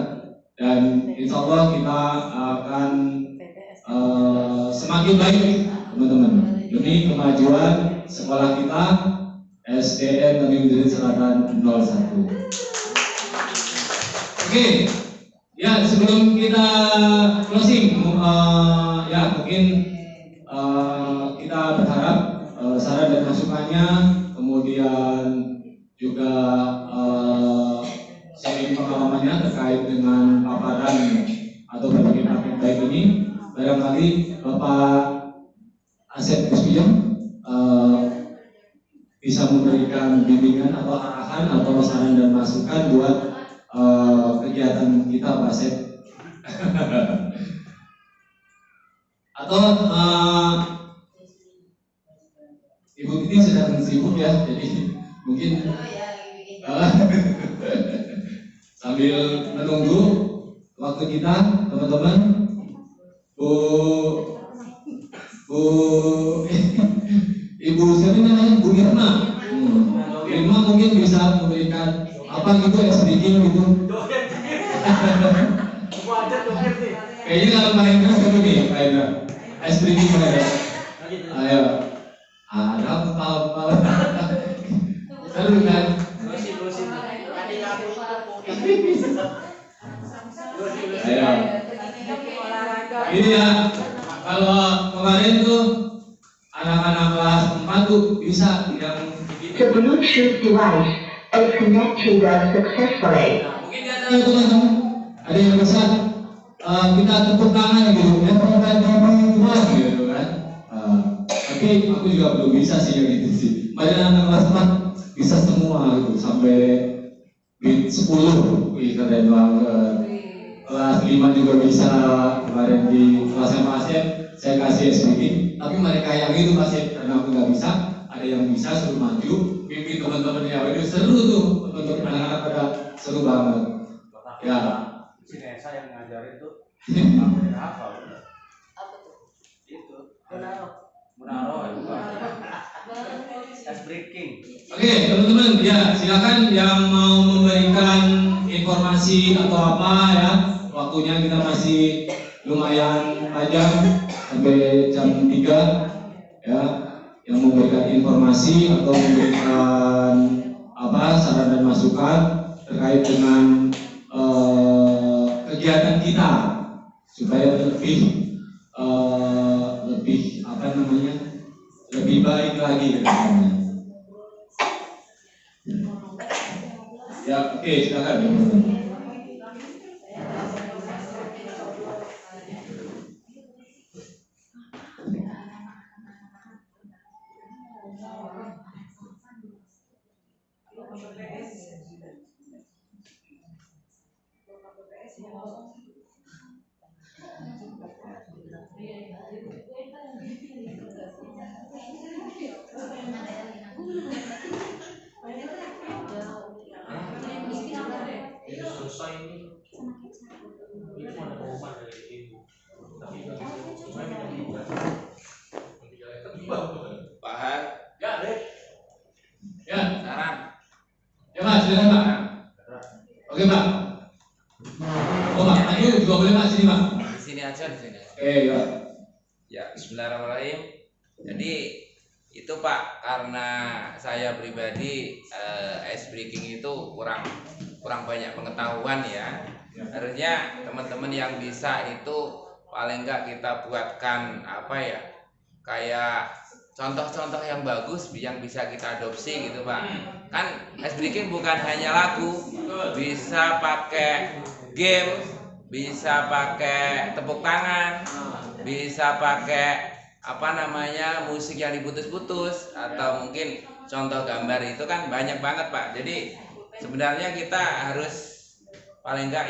dan insya Allah kita akan semakin baik teman-teman demi kemajuan sekolah kita SDN Negeri Widyadit Selatan 01. Oke, ya sebelum kita closing, ya mungkin kita berharap saran dan masukannya, kemudian juga sharing pengalamannya terkait dengan paparan atau berbagai praktik baik ini, barangkali Bapak Asep Puspion bisa memberikan bimbingan atau arahan atau saran dan masukan buat kegiatan kita Pak Asep. Atau Ibu Titi sedang sibuk ya, jadi mungkin sambil menunggu waktu kita teman-teman, Bu Ibu siapa namanya? Bu Irma. Bu Irma mungkin bisa memberikan apa gitu speaking gitu. Kayaknya kalau Pak Hendra seru nih, Pak Hendra. Speaking Pak Hendra. Ayo. Ada apa? Seru kan? Ayo. Ini ya, kalau kemarin tuh anak-anak kelas 4 tuh bisa yang The Bluetooth device is connected successfully. mungkin ada teman-teman ada yang bisa kita tepuk tangan gitu, yang teman-teman gitu kan. Tapi aku juga belum bisa sih kayak gitu sih. Banyak anak kelas 4 bisa semua gitu sampai beat 10, wih keren banget. Kelas 5 juga bisa, kemarin di kelas yang Asep saya kasih speaking, tapi mereka yang itu Asep karena aku nggak bisa, ada yang bisa suruh maju, pimpin teman-teman yang itu seru tuh, teman-teman anak-anak pada seru banget. Ya. Si Nesa yang ngajarin tuh, aku tidak hafal. Apa tuh? Itu. Munaro. Ice breaking. Oke, teman-teman, ya silakan yang mau memberikan informasi atau apa ya. Waktunya kita masih lumayan panjang sampai jam 3 ya. Yang memberikan informasi atau memberikan apa saran dan masukan terkait dengan kegiatan kita supaya lebih apa namanya lebih baik lagi ke depannya. Ya, oke, silakan. Paham? Ya, Dek. Ya, Saran. ya Pak, silakan Pak. Oke Pak. Oh Pak, maju juga boleh Pak, sini Pak. Di sini aja, di sini. Oke, ya. Ya, bismillahirrahmanirrahim. Jadi itu Pak, karena saya pribadi ice breaking itu kurang banyak pengetahuan ya. Harusnya teman-teman yang bisa itu paling enggak kita buatkan apa ya, kayak contoh-contoh yang bagus yang bisa kita adopsi gitu Pak. Kan ice breaking bukan hanya lagu, bisa pakai game, bisa pakai tepuk tangan, bisa pakai apa namanya musik yang diputus-putus, atau mungkin contoh gambar itu kan banyak banget Pak. Jadi sebenarnya kita harus paling enggak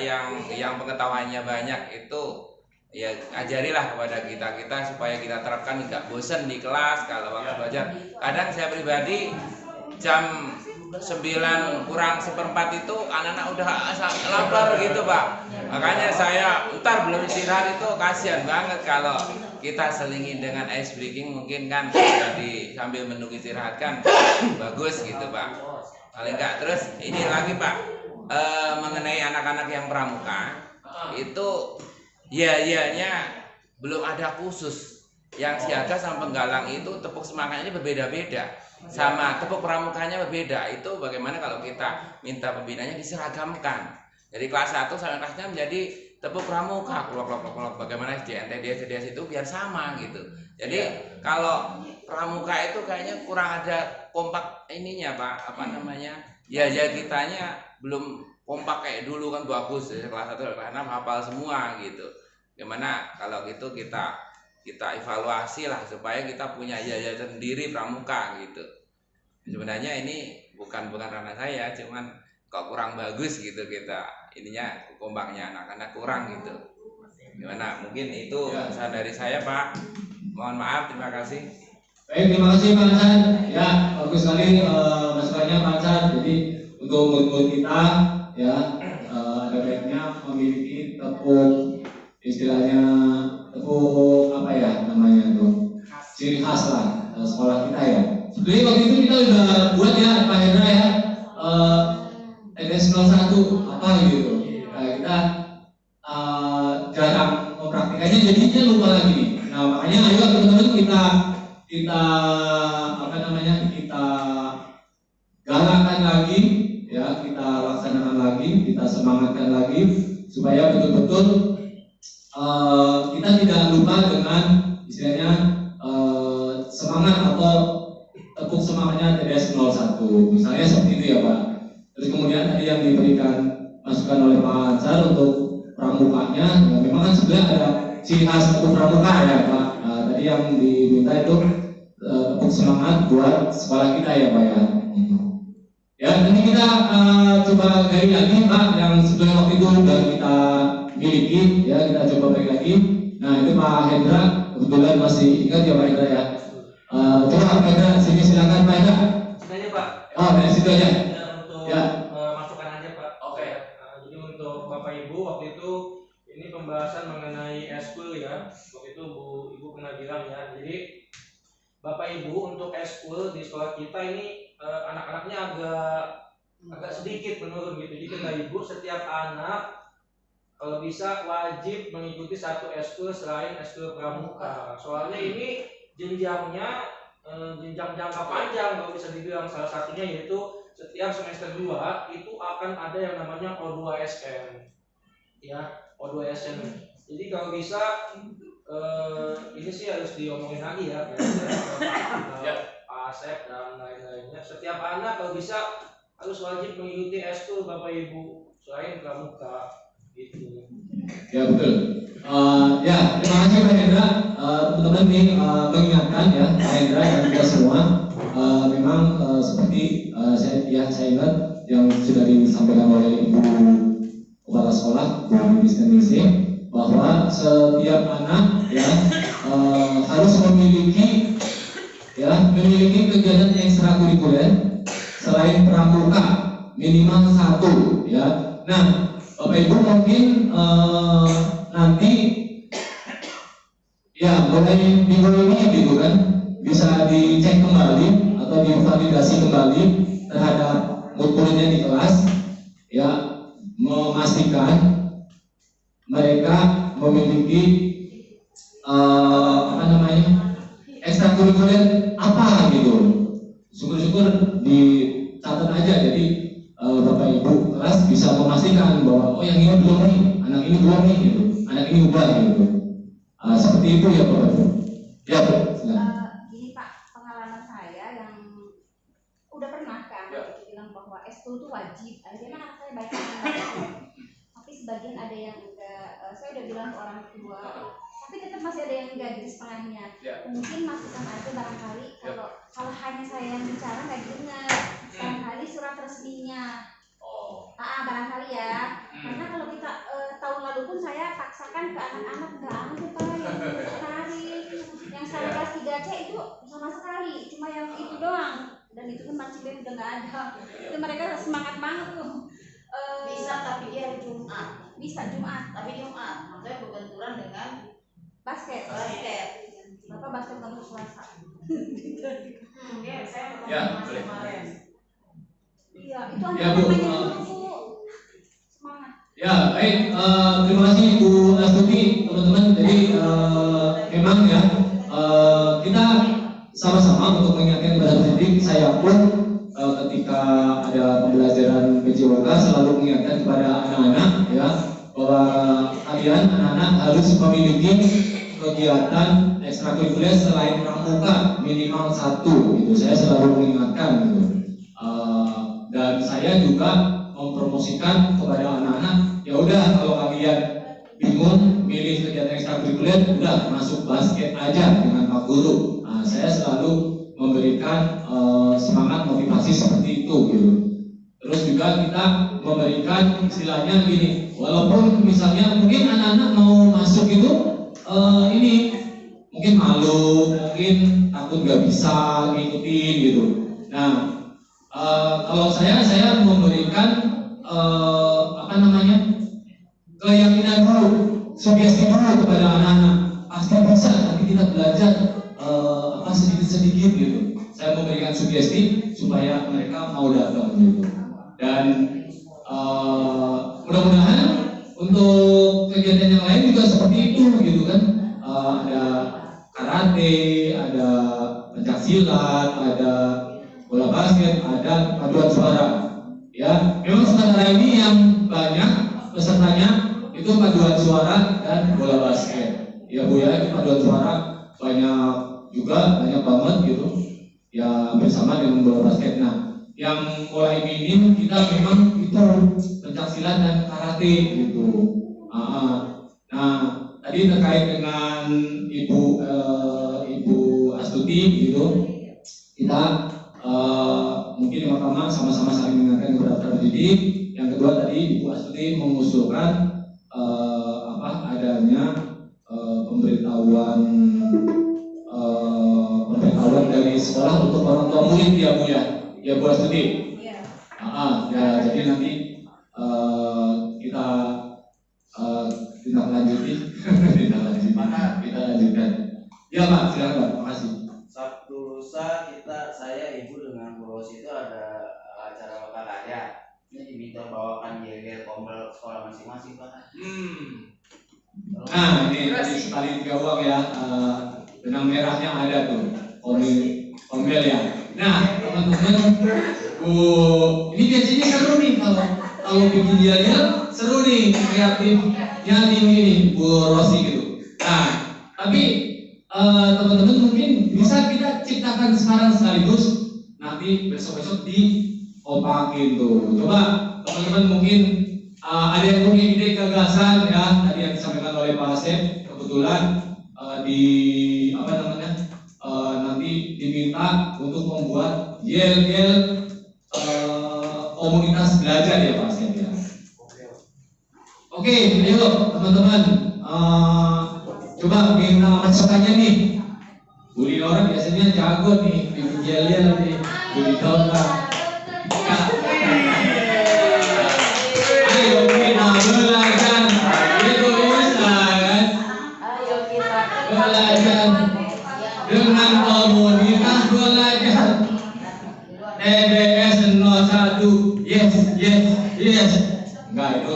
yang pengetahuannya banyak itu ya ajarilah kepada kita supaya kita terapkan, nggak bosen di kelas kalau waktu belajar. Kadang saya pribadi jam 9 kurang seperempat itu anak-anak udah lapar gitu Pak. Makanya saya ntar belum istirahat itu kasihan banget. Kalau kita selingi dengan ice breaking mungkin kan jadi sambil menunggu istirahat kan bagus gitu Pak. Paling enggak. Terus ini lagi Pak, mengenai anak-anak yang pramuka itu ya belum ada khusus. Yang siaga sama penggalang itu tepuk semangatnya berbeda-beda, sama tepuk pramukanya berbeda. Itu bagaimana kalau kita minta pembinanya diseragamkan. Jadi kelas 1 sampai kelas 6 menjadi tepuk pramuka, klok. Bagaimana SDNT SDS itu biar sama gitu. Jadi kalau pramuka itu kayaknya kurang ada kompak ininya Pak, apa namanya? Ya kitanya belum kompak kayak dulu kan bagus. Dari kelas 1 sampai kelas 6 hafal semua gitu. Gimana kalau gitu kita evaluasi lah supaya kita punya yayasan sendiri pramuka gitu. Sebenarnya ini bukan ranah saya, cuman kok kurang bagus gitu kita ininya kombaknya anak-anak kurang gitu. Gimana? Mungkin itu pesan dari saya Pak. Mohon maaf, terima kasih. Baik, terima kasih Pak Hasan. Ya, bagus sekali masukannya Pak Hasan. Jadi untuk murid kita ya ada baiknya memiliki tepuk, istilahnya tepuk apa ya namanya tuh, ciri khas lah sekolah kita ya. Jadi waktu itu kita udah buat ya Pak Hendra ya TDS 01 apa gitu. Kita jarang mempraktikannya, jadinya lupa lagi nih. Nah makanya ayo teman-teman kita apa namanya, kita galakkan lagi ya, kita laksanakan lagi, kita semangatkan lagi supaya betul-betul kita tidak lupa dengan istilahnya semangat atau tepuk semangatnya TDS 01 misalnya seperti itu ya Pak. Terus kemudian tadi yang diberikan masukan oleh Pak Ansar untuk pramukanya, ya memang kan sebenarnya ada ciri khas tepuk pramuka ya Pak. Tadi yang diminta itu tepuk semangat buat sekolah kita ya Pak ya. Ya nanti kita coba gali lagi Pak yang sebelum waktu itu sudah kita miliki ya, kita coba balik lagi. Nah itu Pak Hendra kebetulan masih ingat ya Pak Hendra ya. Coba Pak Hendra sini silakan Pak Hendra. Sebenarnya Pak. Oh dari situ aja. Untuk ya. Masukan aja Pak. Oke. Jadi untuk Bapak Ibu waktu itu ini pembahasan mengenai eskul ya. Waktu itu Ibu pernah bilang ya. Jadi Bapak Ibu untuk eskul di sekolah kita ini anak-anaknya agak sedikit menurun gitu. Jadi kata Ibu setiap anak kalau bisa wajib mengikuti satu eskul selain eskul pramuka. Soalnya ini jenjangnya jenjang jangka panjang kalau bisa dibilang, salah satunya yaitu setiap semester 2 itu akan ada yang namanya O2SM ya, O2SM. Jadi kalau bisa ini sih harus diomongin lagi ya Pak Asep dan lain-lainnya. Setiap anak kalau bisa harus wajib mengikuti eskul Bapak Ibu selain pramuka gitu. Ya betul. Ya terima kasih Pak Hendra. Teman-teman nih mengingatkan ya Pak Hendra dan kita semua. Memang seperti saya ingat yang sudah disampaikan oleh Ibu Kepala Sekolah Bu Bisnisisi bahwa setiap anak ya harus memiliki kegiatan ekstrakurikuler selain pramuka minimal 1 ya. Nah Bapak Ibu mungkin nanti ya mulai minggu ini gitu kan bisa dicek kembali atau divalidasi kembali terhadap muridnya di kelas ya, memastikan mereka memiliki ekstrakurikuler apa gitu. Syukur-syukur dicatat aja, jadi Bapak Ibu kelas bisa memastikan bahwa oh yang ini belum nih, anak ini belum nih gitu, anak ini udah gitu. Seperti itu ya Bapak Ibu. Ya Bu. Gini Pak, pengalaman saya yang udah pernah kan bilang bahwa eskul itu wajib. Akhirnya anak saya baik tapi sebagian ada yang enggak. Saya udah bilang ke orang tua, tapi tetap masih ada yang enggak, jadi setengahnya. Mungkin masukan aja barangkali kalau hanya saya yang bicara nggak didengar, barangkali surat resminya. Barangkali ya. Karena kalau kita tahun lalu pun saya paksakan ke anak-anak nggak ada Pak yang tertarik. Yang saya kelas 3C itu sama sekali, cuma yang itu doang. Dan itu pun masih udah nggak ada. Itu mereka semangat banget tuh. Bisa tapi dia hari Jumat. Bisa Jumat. Tapi Jumat, maksudnya berbenturan dengan basket. Bapak basket kamu Selasa. Ya, saya kemarin. Iya, itu anak-anaknya dulu. Semangat. Ya, baik. Terima kasih Ibu Astuti, teman-teman. Jadi memang ya kita sama-sama untuk mengingatkan kepada pendidik. Saya pun ketika ada pembelajaran PJWK selalu mengingatkan kepada anak-anak ya bahwa kalian anak-anak harus memiliki kegiatan ekstrakurikuler selain pramuka minimal 1 gitu. Saya selalu mengingatkan gitu. Dan saya juga mempromosikan kepada anak-anak, ya udah kalau kalian bingung milih kegiatan ekstrakurikuler, udah masuk basket aja dengan Pak Guru. Saya selalu memberikan semangat motivasi seperti itu gitu. Terus juga kita memberikan istilahnya gini, walaupun misalnya mungkin anak-anak mau masuk itu ini mungkin malu, mungkin takut nggak bisa ngikutin gitu. Nah kalau saya memberikan keyakinan dulu, sugesti dulu kepada anak-anak, pasti bisa nanti kita belajar sedikit-sedikit gitu. saya memberikan sugesti supaya mereka mau datang gitu. Dan mudah-mudahan untuk kegiatan yang lain juga seperti itu gitu kan. Ada karate, ada pencaksilat, ada bola basket, ada paduan suara. Ya, memang sementara ini yang banyak pesertanya itu paduan suara dan bola basket. Ya Bu ya, itu paduan suara banyak juga, banyak banget gitu. Ya bersama dengan bola basket. Nah, yang mulai minim kita memang itu pencaksilat dan karate gitu. Nah, tadi terkait dengan Ibu Astuti gitu, kita mungkin yang pertama sama-sama saling mengingatkan kepada para pendidik. Yang kedua tadi Ibu Astuti mengusulkan adanya pemberitahuan dari sekolah untuk orang tua murid ya Bu ya Bu Astuti. Ya jadi nanti kita tindak lanjuti kita lanjutkan. Ya Pak, silakan Pak, makasih. Sabtu lusa saya ibu dengan Bu Rosi itu ada acara Lokakarya. Ini diminta bawakan yel-yel kompel sekolah masing-masing Pak. Nah ini tadi sekali 3 uang ya, benang merahnya ada tuh, ombel ya. Nah teman-teman, ini biasanya seru nih kalau bikin yel-yel seru nih, kreatifnya nih Bu Rosi gitu. Nah tapi teman-teman mungkin bisa kita ciptakan sekarang sekaligus, nanti besok-besok diopakin tuh. Coba teman-teman mungkin ada yang punya ide gagasan ya, tadi yang disampaikan oleh Pak Asep, kebetulan nanti diminta untuk membuat yel-yel komunitas belajar ya Pak Asep ya. Oke, ayo teman-teman. Coba minta masukannya nih. Bu Linora biasanya jago nih bikin yel-yel nih. Bu Linora. Ayo kita belajar. Itu bisa kan? Ayo kita belajar dengan komunitas belajar. TDS 01. Yes. Enggak itu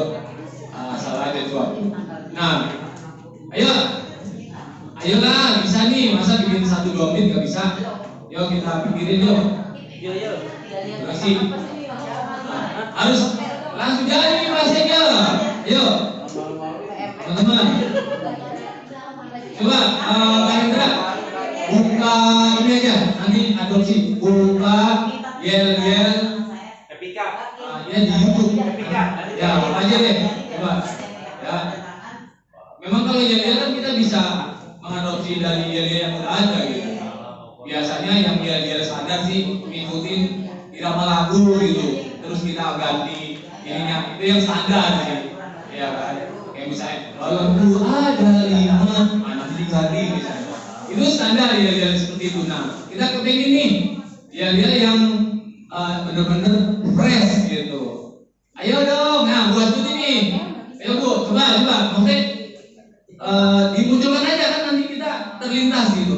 salah aja tuh. Nah, ayolah bisa nih, masa bikin 1-2 menit nggak bisa? Yuk kita pikirin yuk. Masih harus langsung jadi bahasanya. Yuk teman-teman, coba Pak Hendra buka ini aja, nanti adopsi buka yel-yel Epika. Ya di YouTube. Epika. Ya apa aja deh, coba ya. Memang kalau yel-yel kan kita bisa mengadopsi dari yel-yel yang udah ada gitu. Biasanya yang yel-yel standar sih ngikutin irama lagu gitu, terus kita ganti ininya, itu yang standar sih, ya kan? Kayak misalnya kalau ada 5, nanti diganti misalnya. Itu standar yel-yel seperti itu. Nah, kita kepingin nih yel-yel yang bener-bener fresh gitu. Ayo dong, nah buat itu nih. Ayo Bu, coba, maksudnya dimunculkan aja kan nanti kita terlintas gitu.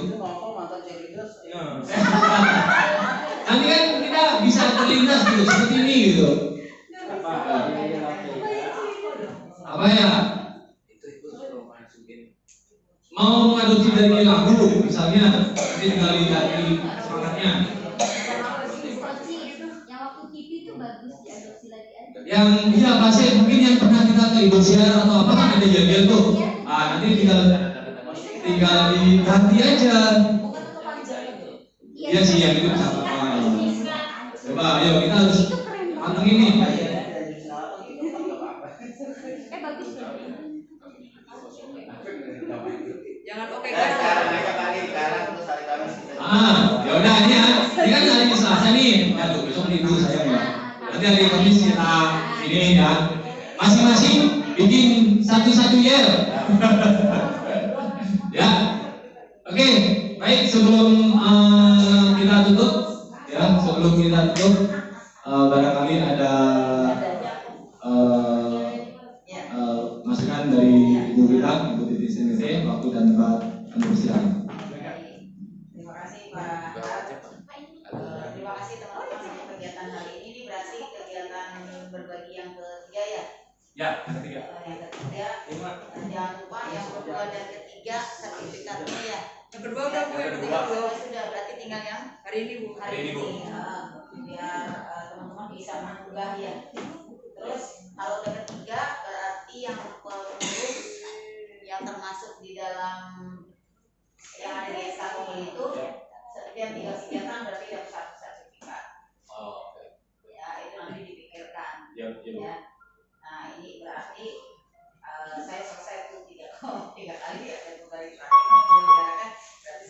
Nanti kan kita bisa terlintas gitu, seperti ini gitu. Apa ya? Mau mengadopsi dari lagu misalnya, nanti tinggal diganti semangatnya. Yang waktu TV itu bagus diadopsi lagi aja. Yang iya pasti mungkin yang pernah kita ke Indosiar atau apa kan ada yel-yel tuh. Nanti tinggal diganti aja. Iya sih yang itu bisa. Coba ayo kita harus pantengin nih. Bagus. Jangan oke Sekarang aja kali, sekarang terus hari Kamis kita. Ya udah ini ya. Ini kan hari Selasa nih. Aduh besok libur saya ya. Nanti hari Kamis kita ini ya. Masing-masing bikin satu-satu yel. Ya. Oke, baik sebelum kita tutup barangkali ada masukan dari Ibu kita, Ibu Titi Senese, waktu dan tempat kami persilakan. Terima kasih Pak. Ya, ketiga. Yang ketiga, jangan lupa yang kedua dan ketiga sertifikatnya ya. Yang kedua udah Bu, yang ketiga belum. Sudah, berarti tinggal yang Hari ini Bu. Hari ini, Bu. Biar teman-teman bisa mengunggah ya. Terus kalau udah ketiga berarti yang pengurus yang termasuk di dalam yang ada di SK Komel itu setiap 3 kegiatan berarti dapat 1 sertifikat. Oh, oke. Ya, itu nanti dipikirkan. Ya. Nah, ini berarti saya selesai tuh 3 kali ya, saya kembali terakhir menyelenggarakan berarti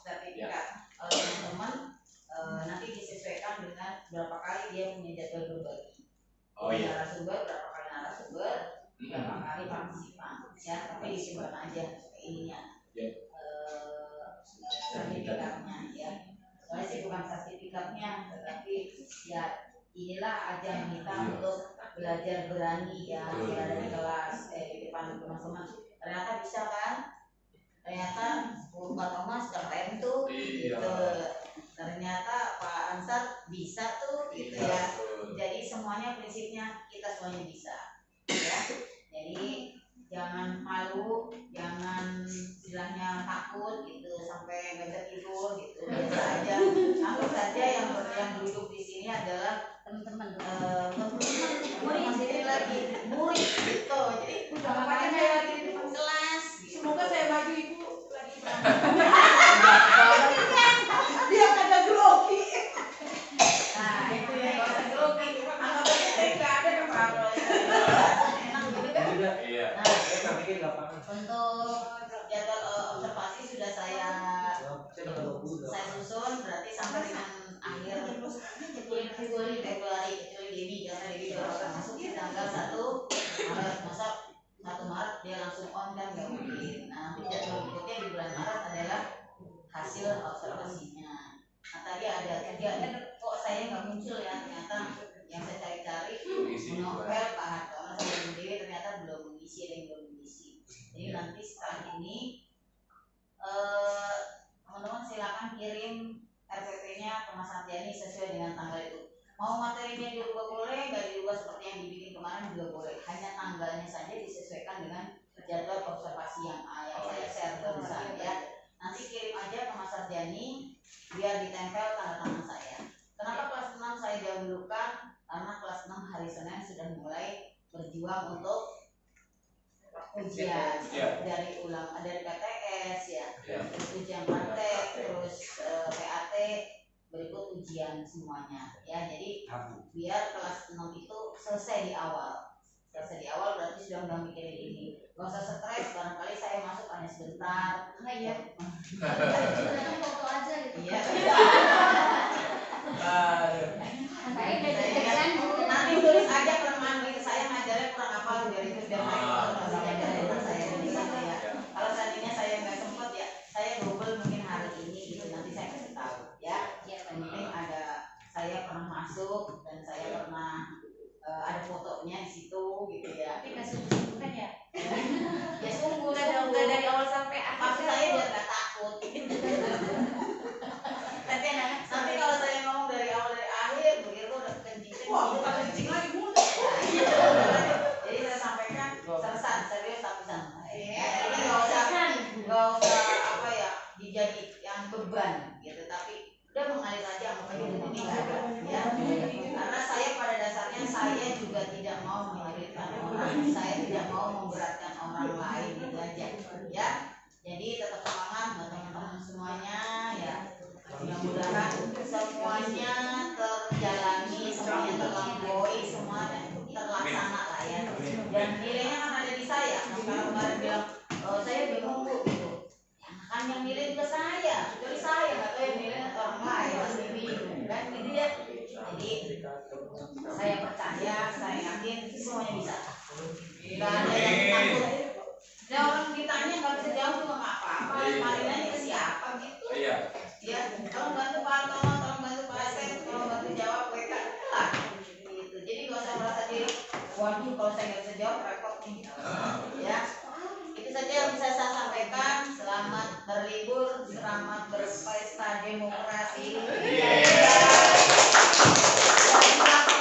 sertifikat. Kalau teman-teman nanti disesuaikan dengan berapa kali dia punya jadwal berbagi. Oh iya. Narasumber berapa kali narasumber, berapa kali partisipan. Ya, tapi disimpan aja ininya. Sertifikatnya ya. Soalnya sih bukan sertifikatnya, tetapi ya inilah ajang kita untuk belajar berani ya, berada di kelas di depan teman-teman. Ternyata bisa kan? Ternyata Pak Thomas keren tuh gitu. Ternyata Pak Ansar bisa tuh gitu ya. Jadi semuanya prinsipnya kita semuanya bisa ya. Jadi jangan malu, jangan istilahnya takut gitu sampai nggak bisa tidur gitu. Biasa aja. Anggap saja yang duduk di sini adalah teman-teman masih lagi murid gitu. Jadi makanya saya lagi di depan kelas. Semoga saya maju Ibu lagi. Dia ada grogi. Nah, itu ya kalau ada grogi. Anggap aja saya nggak ada apa-apa. Enak gitu kan? Iya. Nah, untuk jadwal observasi sudah saya susun, berarti sampai dengan akhir Februari kecuali Dewi, karena Dewi baru akan masuk di tanggal 1 Maret. Masa 1 Maret dia langsung on kan nggak mungkin. Nah, nanti jadwal berikutnya di bulan Maret adalah hasil observasinya. Nah, tadi ada 3 kok saya nggak muncul ya, ternyata yang saya cari-cari novel Pak Hartono sama Bu Dewi ternyata belum mengisi, ada yang belum mengisi. Jadi nanti setelah ini teman-teman silakan kirim RPP-nya ke Mas Sarjani sesuai dengan tanggal itu. Mau materinya dirubah boleh, nggak dirubah seperti yang dibikin kemarin juga boleh. Hanya tanggalnya saja disesuaikan dengan jadwal observasi yang saya share barusan ya. Nanti kirim aja ke Mas Sarjani biar ditempel tanda tangan saya. Kenapa kelas 6 saya dahulukan? Karena kelas 6 hari Senin sudah mulai berjuang untuk ujian dari PTS ya, terus ujian praktek, terus PAT, berikut ujian semuanya ya. Jadi biar kelas 6 itu selesai di awal. Berarti sudah nggak mikirin ini. Gak usah stres, barangkali saya masuk hanya sebentar. Enggak ya. Sebenarnya foto aja gitu. Iya. Saya udah deg-degan Bu. Nanti tulis aja kelemahan diri saya, ngajarnya kurang apa dari itu biar saya di situ ya. Kalau seandainya saya nggak sempet ya, saya double mungkin hari ini gitu, nanti saya kasih tahu ya. Yang penting ada saya pernah masuk dan saya pernah ada fotonya di situ gitu ya. Tapi nggak sungguh kan ya? Ya sungguh dari awal sampai akhir. Maksud saya biar nggak takut. Nanti kalau saya ngomong dari awal dari akhir begitu udah kencing. Wah, bukan kencing lagi mulut. Jadi saya sampaikan serius tapi santai. Ini nggak usah apa ya dijadi yang beban gitu, tapi udah mengalir aja anggap aja ini nggak ada ya. Karena saya pada dasarnya saya juga tidak mau menyulitkan orang, saya tidak mau memberatkan orang lain gitu aja ya. Jadi tetap semangat buat teman-teman semuanya ya. Mudah-mudahan semuanya terjalani, semuanya terlampaui, semuanya terlaksana lah ya. Dan nilainya kan ada di saya. Kalau kemarin bilang saya bingung Bu gitu. Kan yang nilai juga saya, kecuali saya nggak tahu yang nilai orang lain pasti bingung kan gitu ya. Jadi saya percaya, saya yakin semuanya bisa. Nggak ada yang takut. Ada orang ditanya nggak bisa jawab juga nggak apa-apa. Paling aja ke siapa gitu. Ya, tolong bantu Pak Hartono, tolong bantu Pak Asep, tolong bantu jawab WK lah. Gitu. Jadi nggak usah merasa diri, waduh kalau saya nggak bisa jawab repot nih. Ya, itu saja yang bisa saya sampaikan. Selamat berlibur, selamat berpesta demokrasi.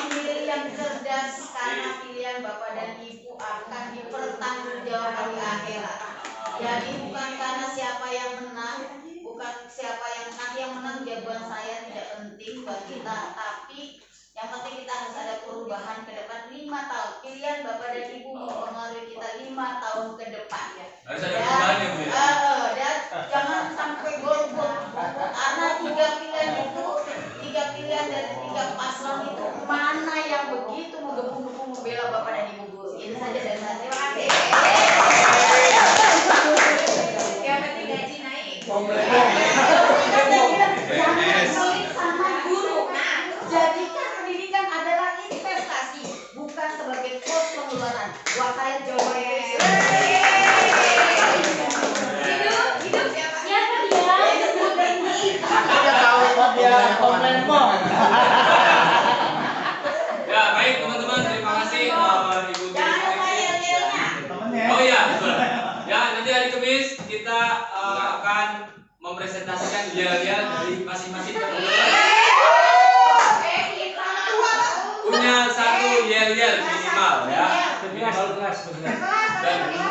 Pilih yang cerdas karena pilihan Bapak dan memang jawaban saya tidak penting buat kita, tapi yang penting kita harus ada perubahan ke depan 5 tahun. Pilihan Bapak dan Ibu mempengaruhi kita 5 tahun ke depan ya. Harus ada perubahan ya Bu ya. Dan jangan sampai golput karena 3 pilihan dari 3 paslon itu mana yang begitu menggebu-gebu membela Bapak dan Ibu guru. Itu saja dari saya. Terima kasih. Yang penting gaji naik. Jangan sulit sama guru. Nah, jadikan pendidikan adalah investasi, bukan sebagai kos pengeluaran. Buat saya jawabannya itu. Hidup siapa? Siapa dia? Hidup Dendi. Kita tahu kok dia komplain kok. Ya baik teman-teman, terima kasih Ibu Jangan lupa yel-yelnya. Oh iya, betul. Ya nanti hari Kamis kita akan mempresentasikan yel-yel dari masing-masing teman-teman. Punya satu yel-yel minimal ya. Minimal kelas benar. Dan ya,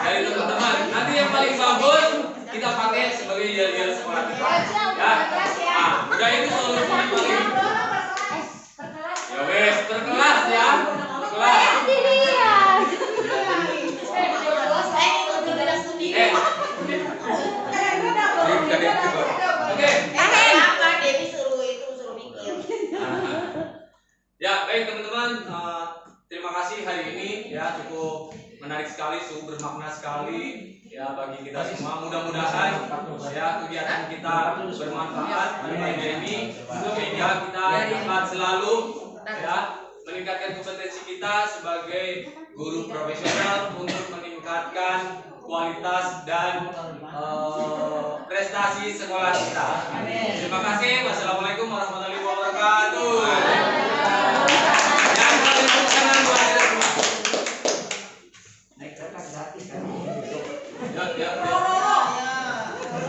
dari teman-teman nanti yang paling bagus kita pakai sebagai yel-yel sekolah kita. Ya. Nah, udah itu solusi paling. Ya wes, berkelas ya. Berkelas. Oke. Dewi suruh mikir. Ya baik teman-teman, terima kasih hari ini ya, cukup menarik sekali, sungguh bermakna sekali ya bagi kita semua. Mudah-mudahan ya kegiatan kita bermanfaat pada pagi ini sehingga kita dapat selalu ya meningkatkan kompetensi kita sebagai guru profesional untuk meningkatkan kualitas dan prestasi sekolah kita. Terima kasih. Wassalamualaikum warahmatullahi wabarakatuh. Yang paling berkenan buat kita semua. Ya.